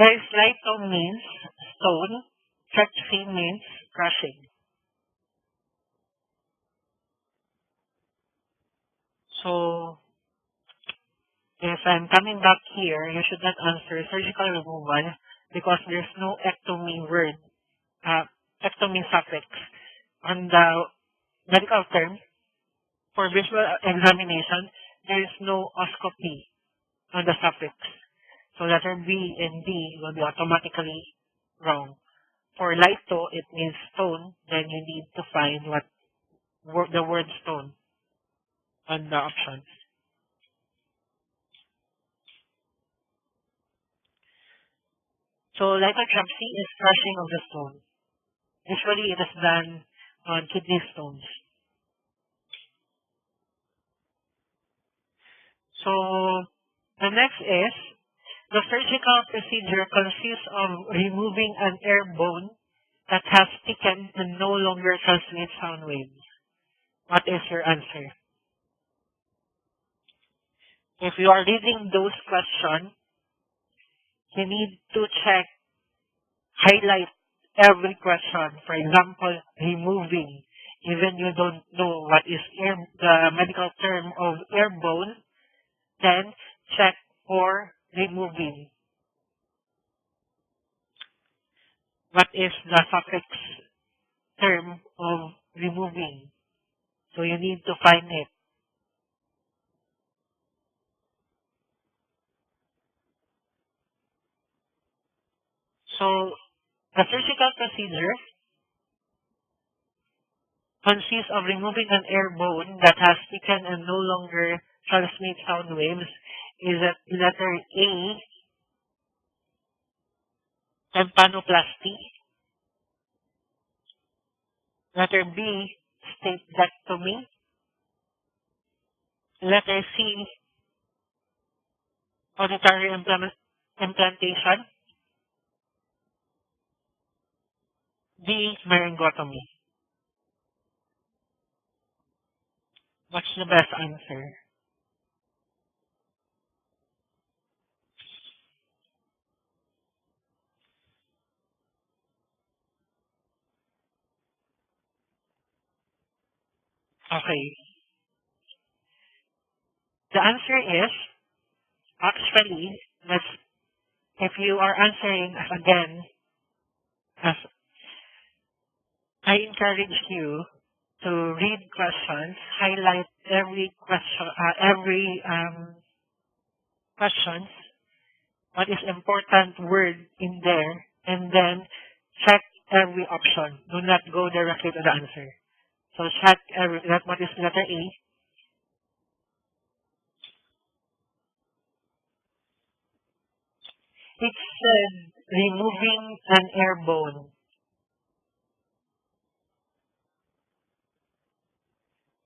Guys, litho means stone. Sepsi means crushing. So if I'm coming back here, you should not answer surgical removal because there's no ectomy word, ectomy suffix on the medical term. For visual examination, there is no oscopy on the suffix. So letter B and D will be automatically wrong. For litho, it means stone. Then you need to find the word stone on the options. So lithotripsy is crushing of the stone. Usually it is done on kidney stones. So the next is the surgical procedure consists of removing an air bone that has thickened and no longer transmits sound waves. What is your answer? If you are reading those questions, you need to check, highlight every question. For example, removing. Even you don't know what is the medical term of air bone, then check for removing. What is the suffix term of removing? So you need to find it. So the surgical procedure consists of removing an air bone that has thickened and no longer transmits sound waves. Is it letter A, tympanoplasty? Letter B, stapedectomy? Letter C, auditory implantation? D, myringotomy. What's the best answer? Okay. The answer is, actually, let's, if you are answering again, as I encourage you to read questions, highlight every question, questions, what is important word in there, and then check every option. Do not go directly to the answer. So check that what is letter A. It said removing an air bone.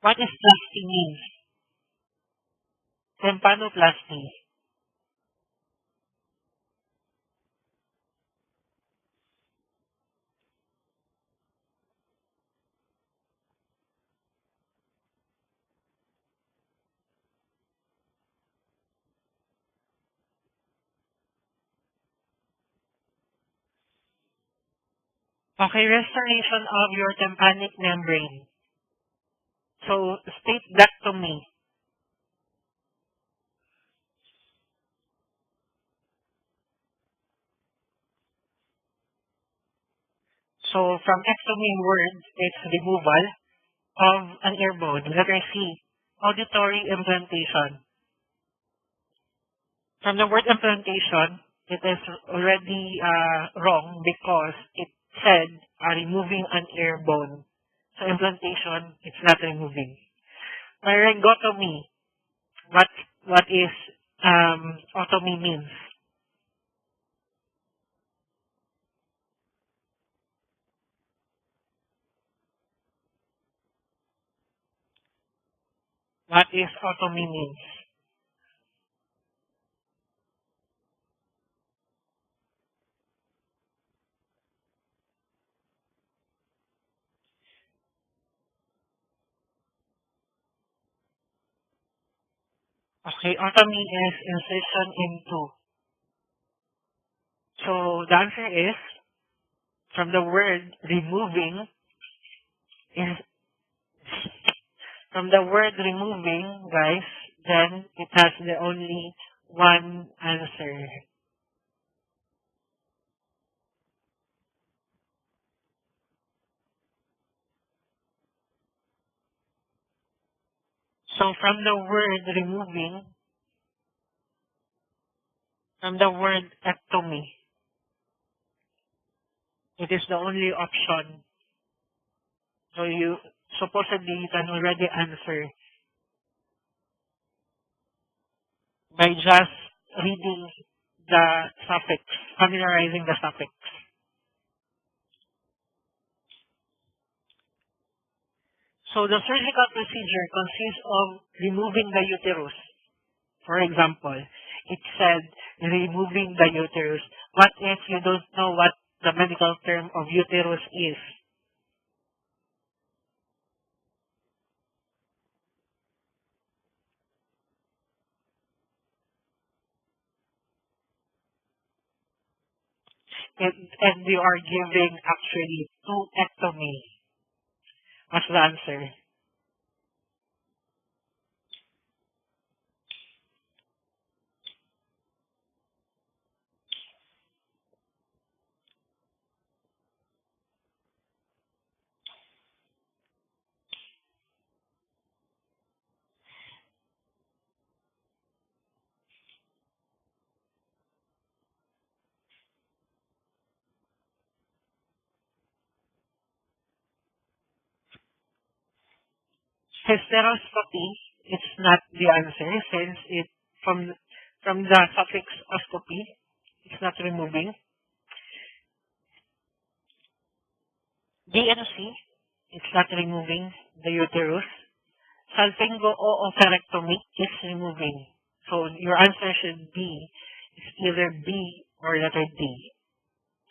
What is plasty means? Then paano plasty? Okay, restoration of your tympanic membrane. So state that to me. So from ectomy word, it's removal of an air bone. Letter C, auditory implantation. From the word implantation, it is already wrong because it said removing an air bone. So implantation, it's not removing. Myringotomy, what what is otomy means? What is otomy means? Okay, otomy is insertion into. So the answer is from the word removing is from the word removing, guys, then it has the only one answer. So from the word removing, from the word ectomy, it is the only option. So you supposedly you can already answer by just reading the suffix, familiarizing the suffix. So the surgical procedure consists of removing the uterus. For example, it said removing the uterus. What if you don't know what the medical term of uterus is? And you are giving actually two ectomy. What's the answer? Hysteroscopy, it's not the answer since it from the suffix oscopy, it's not removing. DNC, it's not removing the uterus. Salpingo-oophorectomy is removing. So your answer should be it's either B or letter D.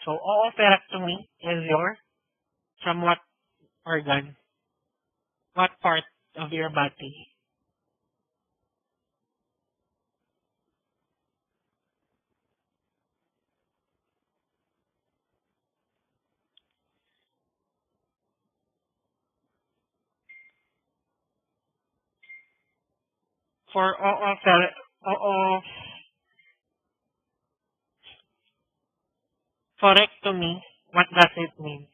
So oophorectomy is your From what organ? What part of your body? For oophorectomy, what does it mean?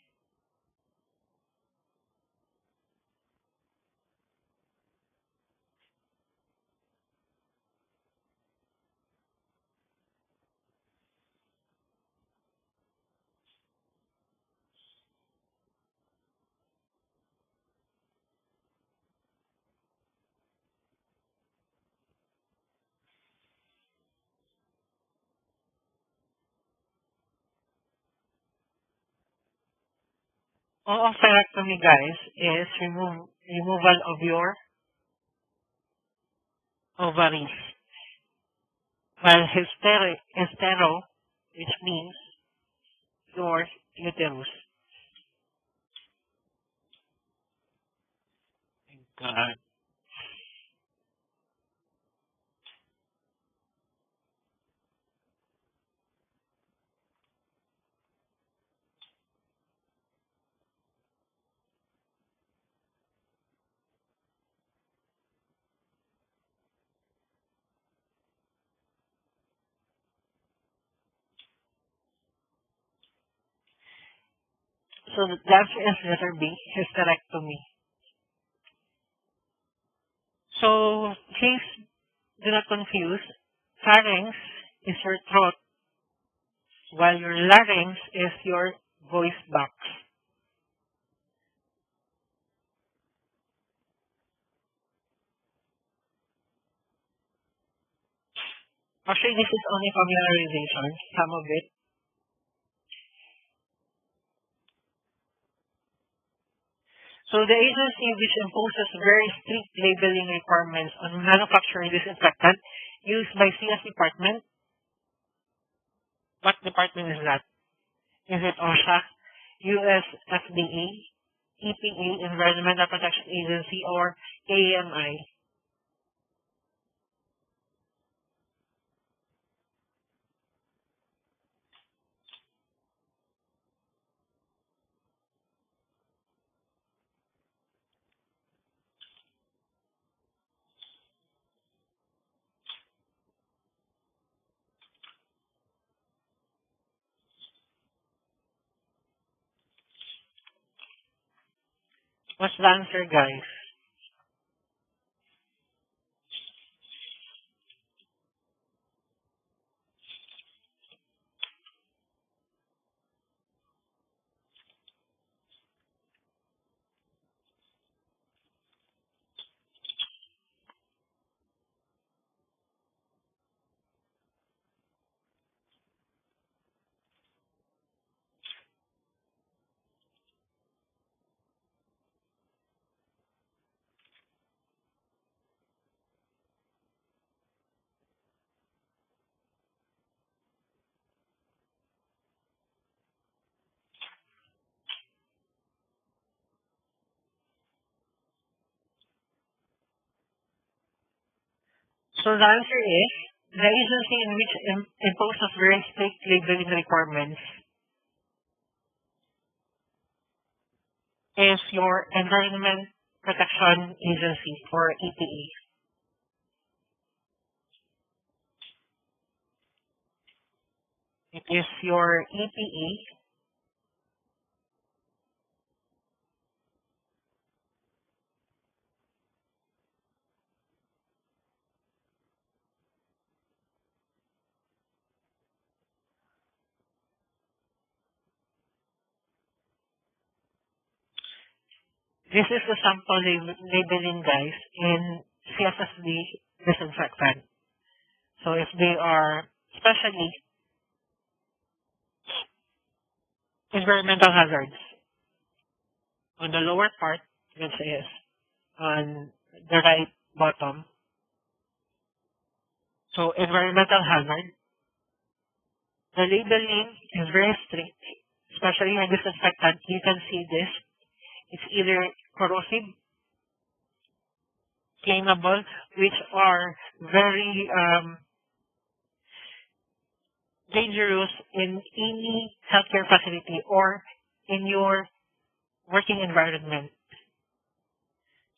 Oophorectomy, guys, is removal of your ovaries. While hystero, which means your uterus. Thank God. So the answer is letter B, hysterectomy. So please do not confuse. Pharynx is your throat, while your larynx is your voice box. Actually, this is only familiarization, some of it. So the agency which imposes very strict labeling requirements on manufacturing disinfectant used by CS department. What department is that? Is it OSHA, US FDA, EPA, Environmental Protection Agency, or AMI? What's the answer, guys? So the answer is the agency in which imposes very strict labeling requirements is your Environment Protection Agency, or EPA. It is your EPA. This is the sample labeling, guys, in CSSD disinfectant. So if they are, especially environmental hazards, on the lower part, let's say yes, on the right bottom. So environmental hazard, the labeling is very strict, especially when disinfectant. You can see this It's either corrosive, flammable, which are very dangerous in any healthcare facility or in your working environment.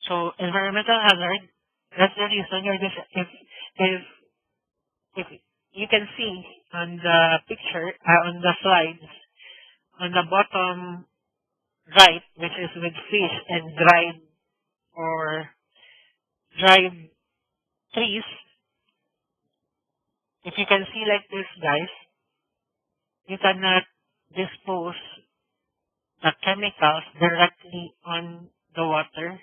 So environmental hazard, that's the reason you're just, if you can see on the picture, on the slides, on the bottom right, which is with fish and dried trees, if you can see like this, guys, you cannot dispose the chemicals directly on the water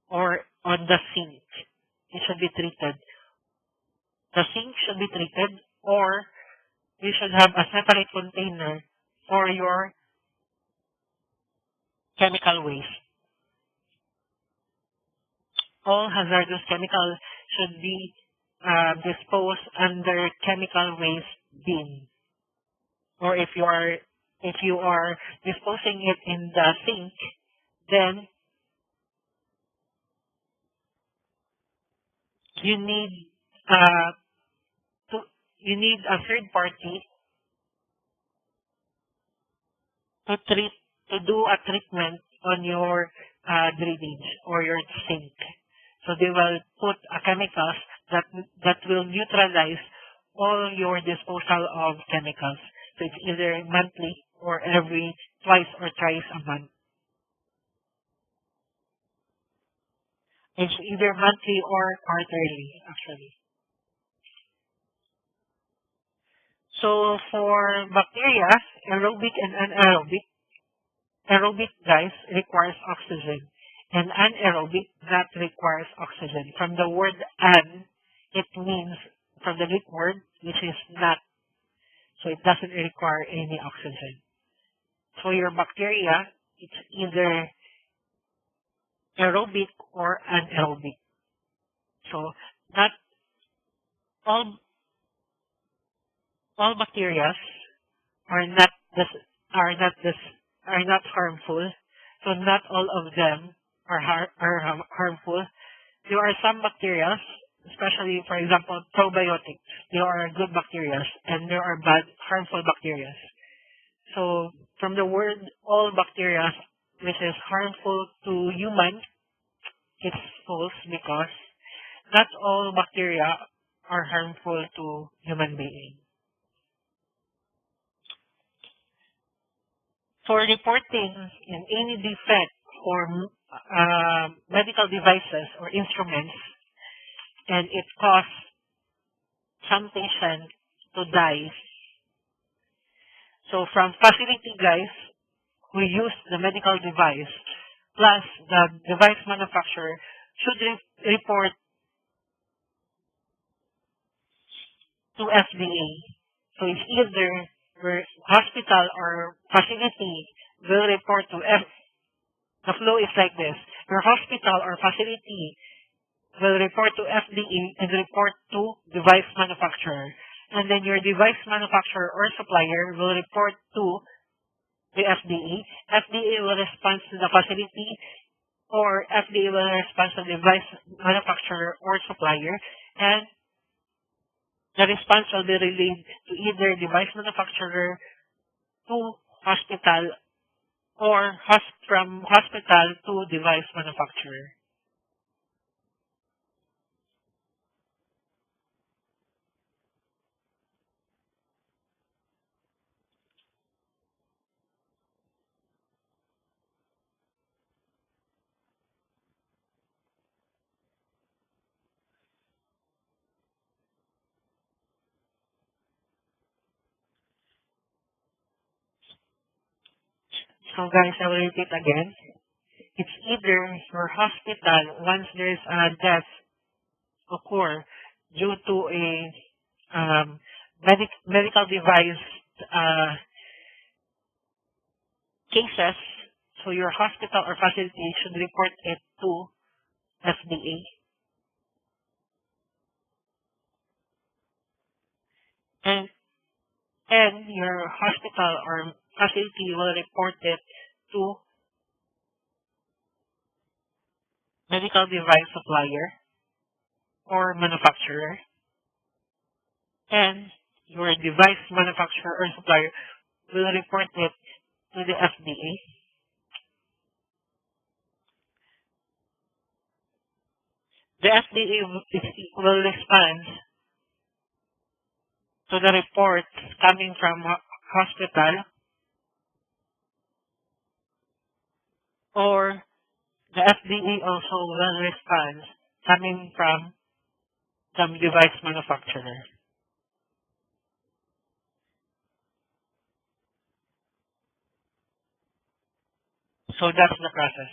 or on the sink. It should be treated. The sink should be treated, or you should have a separate container for your chemical waste. All hazardous chemicals should be disposed under chemical waste bin. Or if you are disposing it in the sink, then you need a third party to do a treatment on your drainage or your sink. So they will put chemicals that will neutralize all your disposal of chemicals. So it's either monthly or every twice or thrice a month. It's either monthly or quarterly, actually. So for bacteria, aerobic and aerobic, guys, requires oxygen. And anaerobic, that requires oxygen. From the word an, it means, from the Greek word, which is not. So it doesn't require any oxygen. So your bacteria, it's either aerobic or anaerobic. So not all bacteria are not harmful. So not all of them are harmful. There are some bacteria, especially, for example, probiotics. They are good bacteria, and there are bad, harmful bacteria. So from the word all bacteria, which is harmful to human, it's false because not all bacteria are harmful to human beings. For reporting in any defect or medical devices or instruments, and it caused some patient to die. So from facility, guys, who use the medical device, plus the device manufacturer should report to FDA. So it's either where hospital or facility will report to the flow is like this. Your hospital or facility will report to FDA and report to device manufacturer. And then your device manufacturer or supplier will report to the FDA. FDA will respond to the facility, or FDA will respond to the device manufacturer or supplier, and the response will be relayed to either device manufacturer to hospital or from hospital to device manufacturer. So guys, I will repeat again. It's either your hospital, once there is a death occur due to a medical device cases, so your hospital or facility should report it to FDA. And your hospital or facility will report it to medical device supplier or manufacturer, and your device manufacturer or supplier will report it to the FDA. The FDA will respond to the report coming from a hospital, or the FDA also will respond coming from the device manufacturer. So that's the process.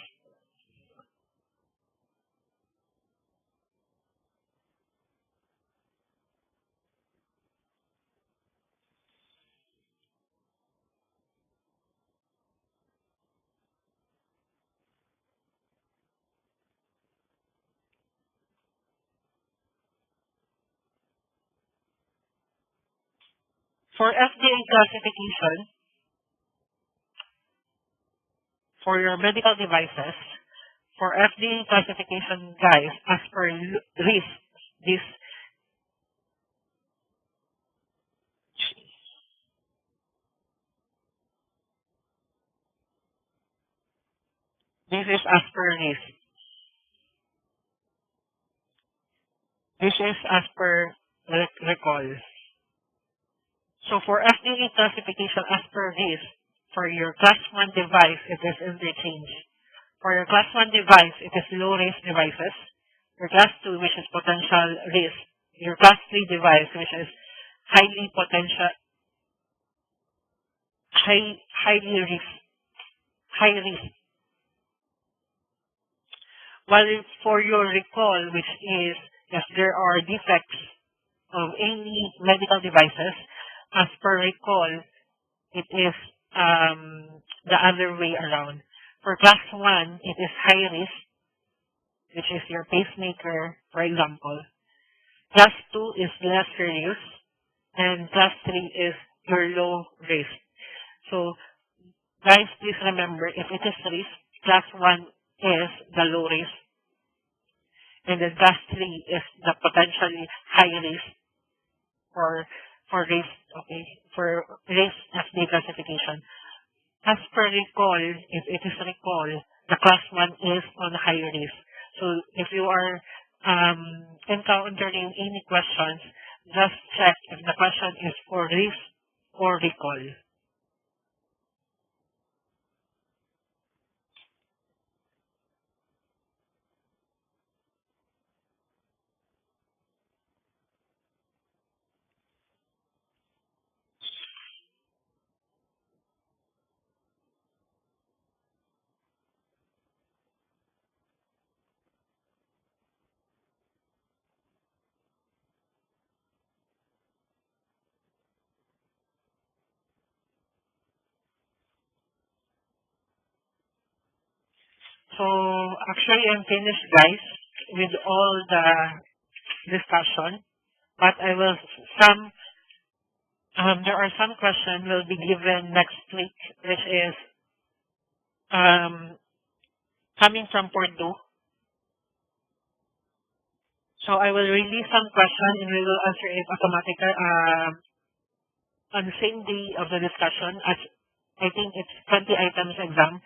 For FDA classification, for your medical devices, for FDA classification, guys, as per risk, this this is as per risk. This is as per recall. So for FDA classification as per risk, for your class 1 device, it is interchange. For your class 1 device, it is low risk devices. Your class 2, which is potential risk. Your class 3 device, which is highly potential, highly risk, high risk. While for your recall, which is if there are defects of any medical devices, as per recall, it is the other way around. For class 1, it is high risk, which is your pacemaker, for example. Class 2 is less serious, and class 3 is your low risk. So, guys, please remember, if it is risk, class 1 is the low risk, and then class 3 is the potentially high risk for risk, okay, for risk FDA classification. As per recall, if it is recall, the class 1 is on high risk. So if you are encountering any questions, just check if the question is for risk or recall. So actually I'm finished, guys, with all the discussion, but I will there are some questions will be given next week, which is coming from Purdue. So I will release some questions and we will answer it automatically on the same day of the discussion, as I think it's 20 items exam.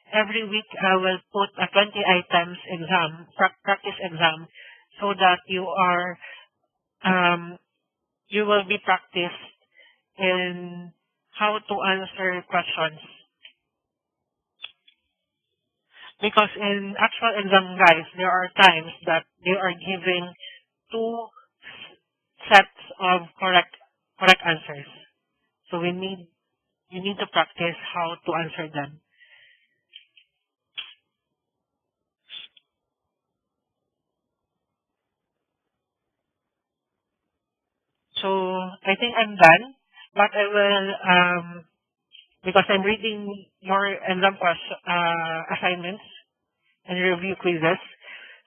Every week I will put a 20 items exam, practice exam, so that you will be practiced in how to answer questions. Because in actual exam, guys, there are times that they are giving two sets of correct answers. So you need to practice how to answer them. So I think I'm done, but I will because I'm reading your exam assignments and review quizzes.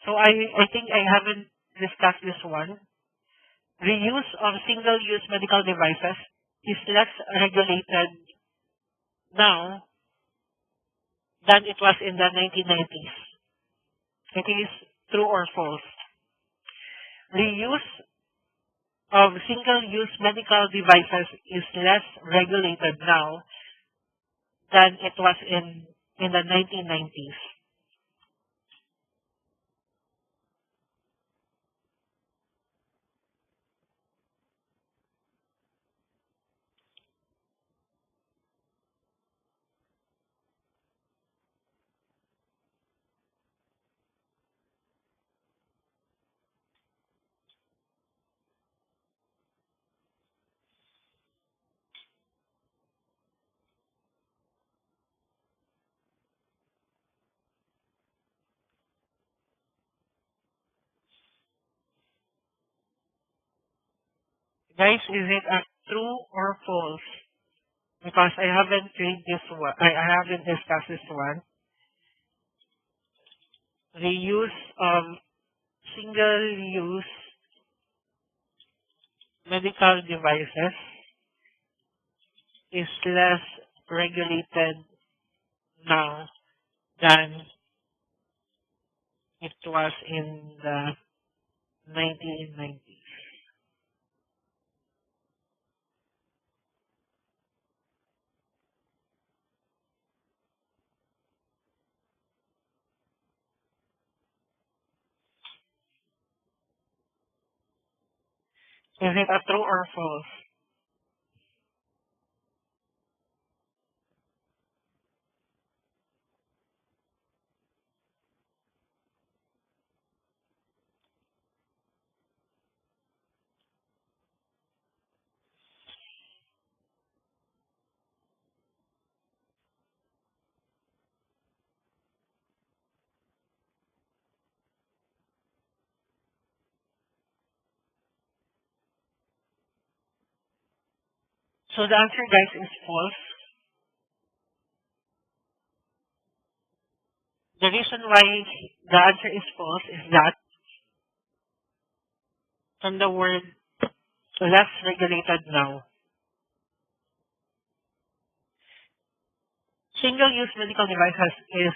So I think I haven't discussed this one. Reuse of single-use medical devices is less regulated now than it was in the 1990s. It is true or false. Reuse of single-use medical devices is less regulated now than it was in the 1990s. Guys, is it a true or false? Because I haven't read this one. I haven't discussed this one. Reuse of single-use medical devices is less regulated now than it was in the 1990s. Is it a true or false? So the answer, guys, is false. The reason why the answer is false is that from the word less regulated now, single-use medical devices is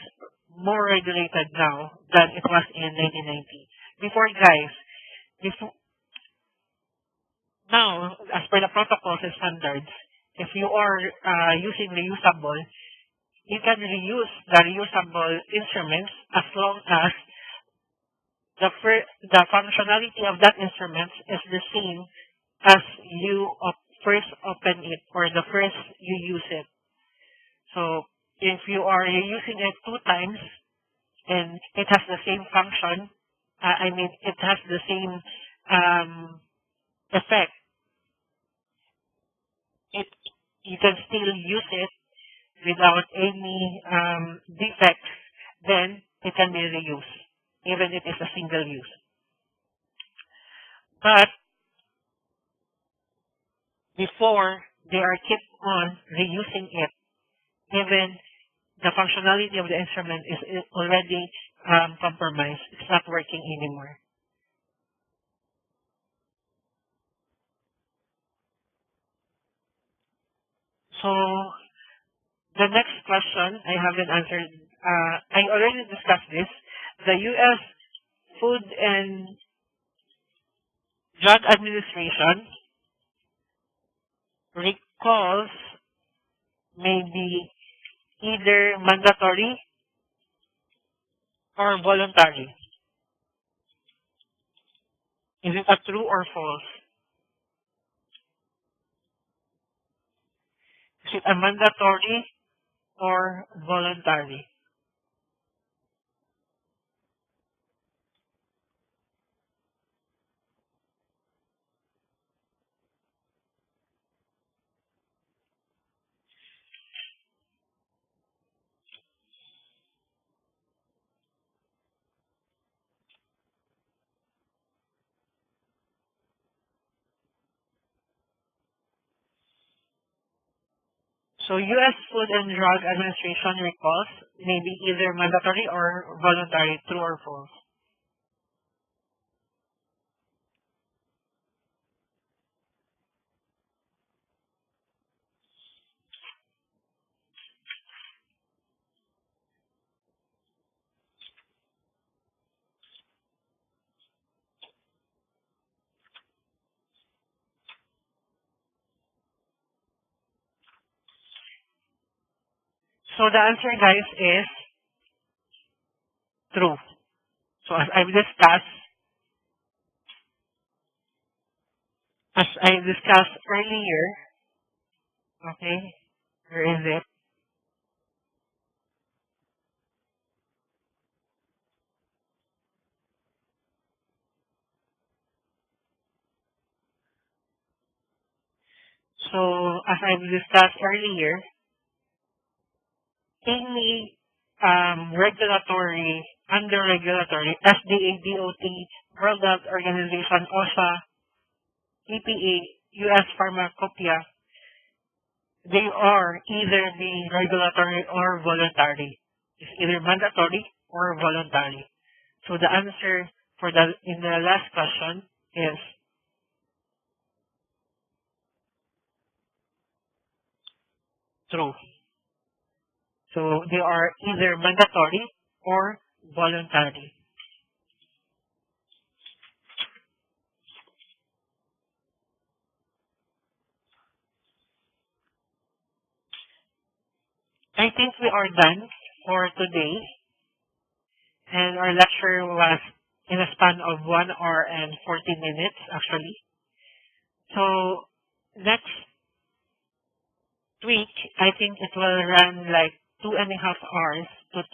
more regulated now than it was in 1990. Before, guys, before, now, as per the protocols and standards, if you are using reusable, you can reuse the reusable instruments as long as the functionality of that instrument is the same as you first open it or the first you use it. So if you are using it 2 times and it has the same function, it has the same effect, it you can still use it without any defects, then it can be reused, even if it is a single use. But before they are kept on reusing it, even the functionality of the instrument is already compromised. It's not working anymore. So the next question I haven't answered. I already discussed this. The U.S. Food and Drug Administration recalls may be either mandatory or voluntary. Is it a true or false? Is it a mandatory or voluntary? So U.S. Food and Drug Administration recalls may be either mandatory or voluntary, true or false. So the answer, guys, is true. So as I discussed earlier, okay, where is it? So as I discussed earlier, any under regulatory, FDA, DOT, World Health Organization, OSHA, EPA, US Pharmacopoeia, they are either the regulatory or voluntary. It's either mandatory or voluntary. So the answer for in the last question is true. So they are either mandatory or voluntary. I think we are done for today, and our lecture was in a span of 1 hour and 40 minutes, actually. So next week, I think it will run like 2.5 hours to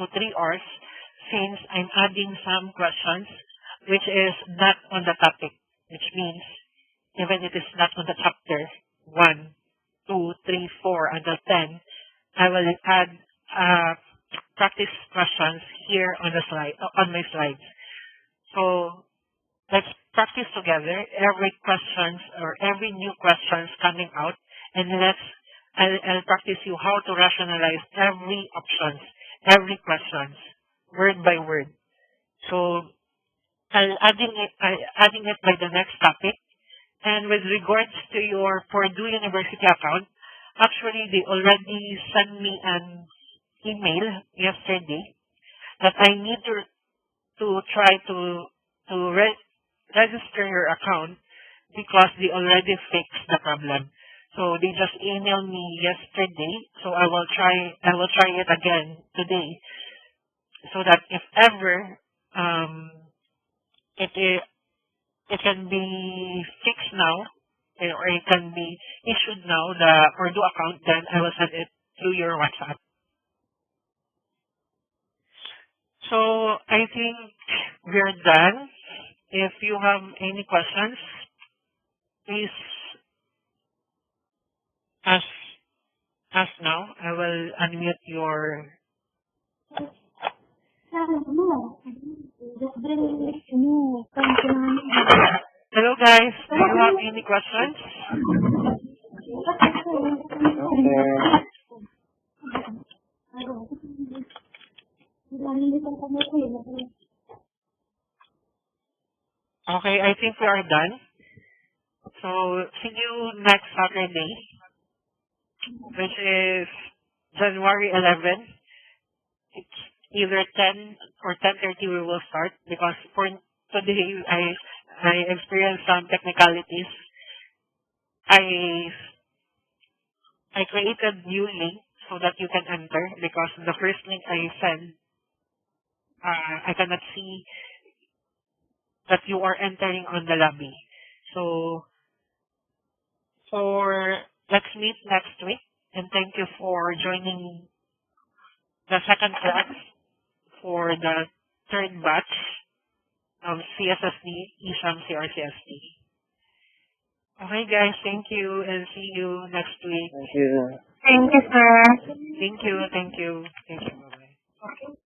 3 hours, since I'm adding some questions which is not on the topic, which means even it is not on the chapter 1, 2, 3, 4 until 10, I will add practice questions here on the slide on my slides. So let's practice together every questions or every new questions coming out, and I'll practice you how to rationalize every options, every questions, word by word. So I'll adding it by the next topic. And with regards to your Purdue University account, actually they already sent me an email yesterday that I need to try to register your account because they already fixed the problem. So they just emailed me yesterday, so I will try it again today, so that if ever it can be fixed now, or it can be issued now, the Purdue account, then I will send it through your WhatsApp. So I think we're done. If you have any questions, please ask now. I will unmute your. Hello guys, do you have any questions? Okay, I think we are done. So see you next Saturday, which is January 11. It's either 10 or 10:30 we will start, because for today I experienced some technicalities. I created new link so that you can enter, because the first link I sent, I cannot see that you are entering on the lobby. So let's meet next week, and thank you for joining the second class for the third batch of CSSD, ESAM CRCSD. Okay guys, thank you, and see you next week. Thank you. Thank you, sir. Thank you. Bye-bye. Okay.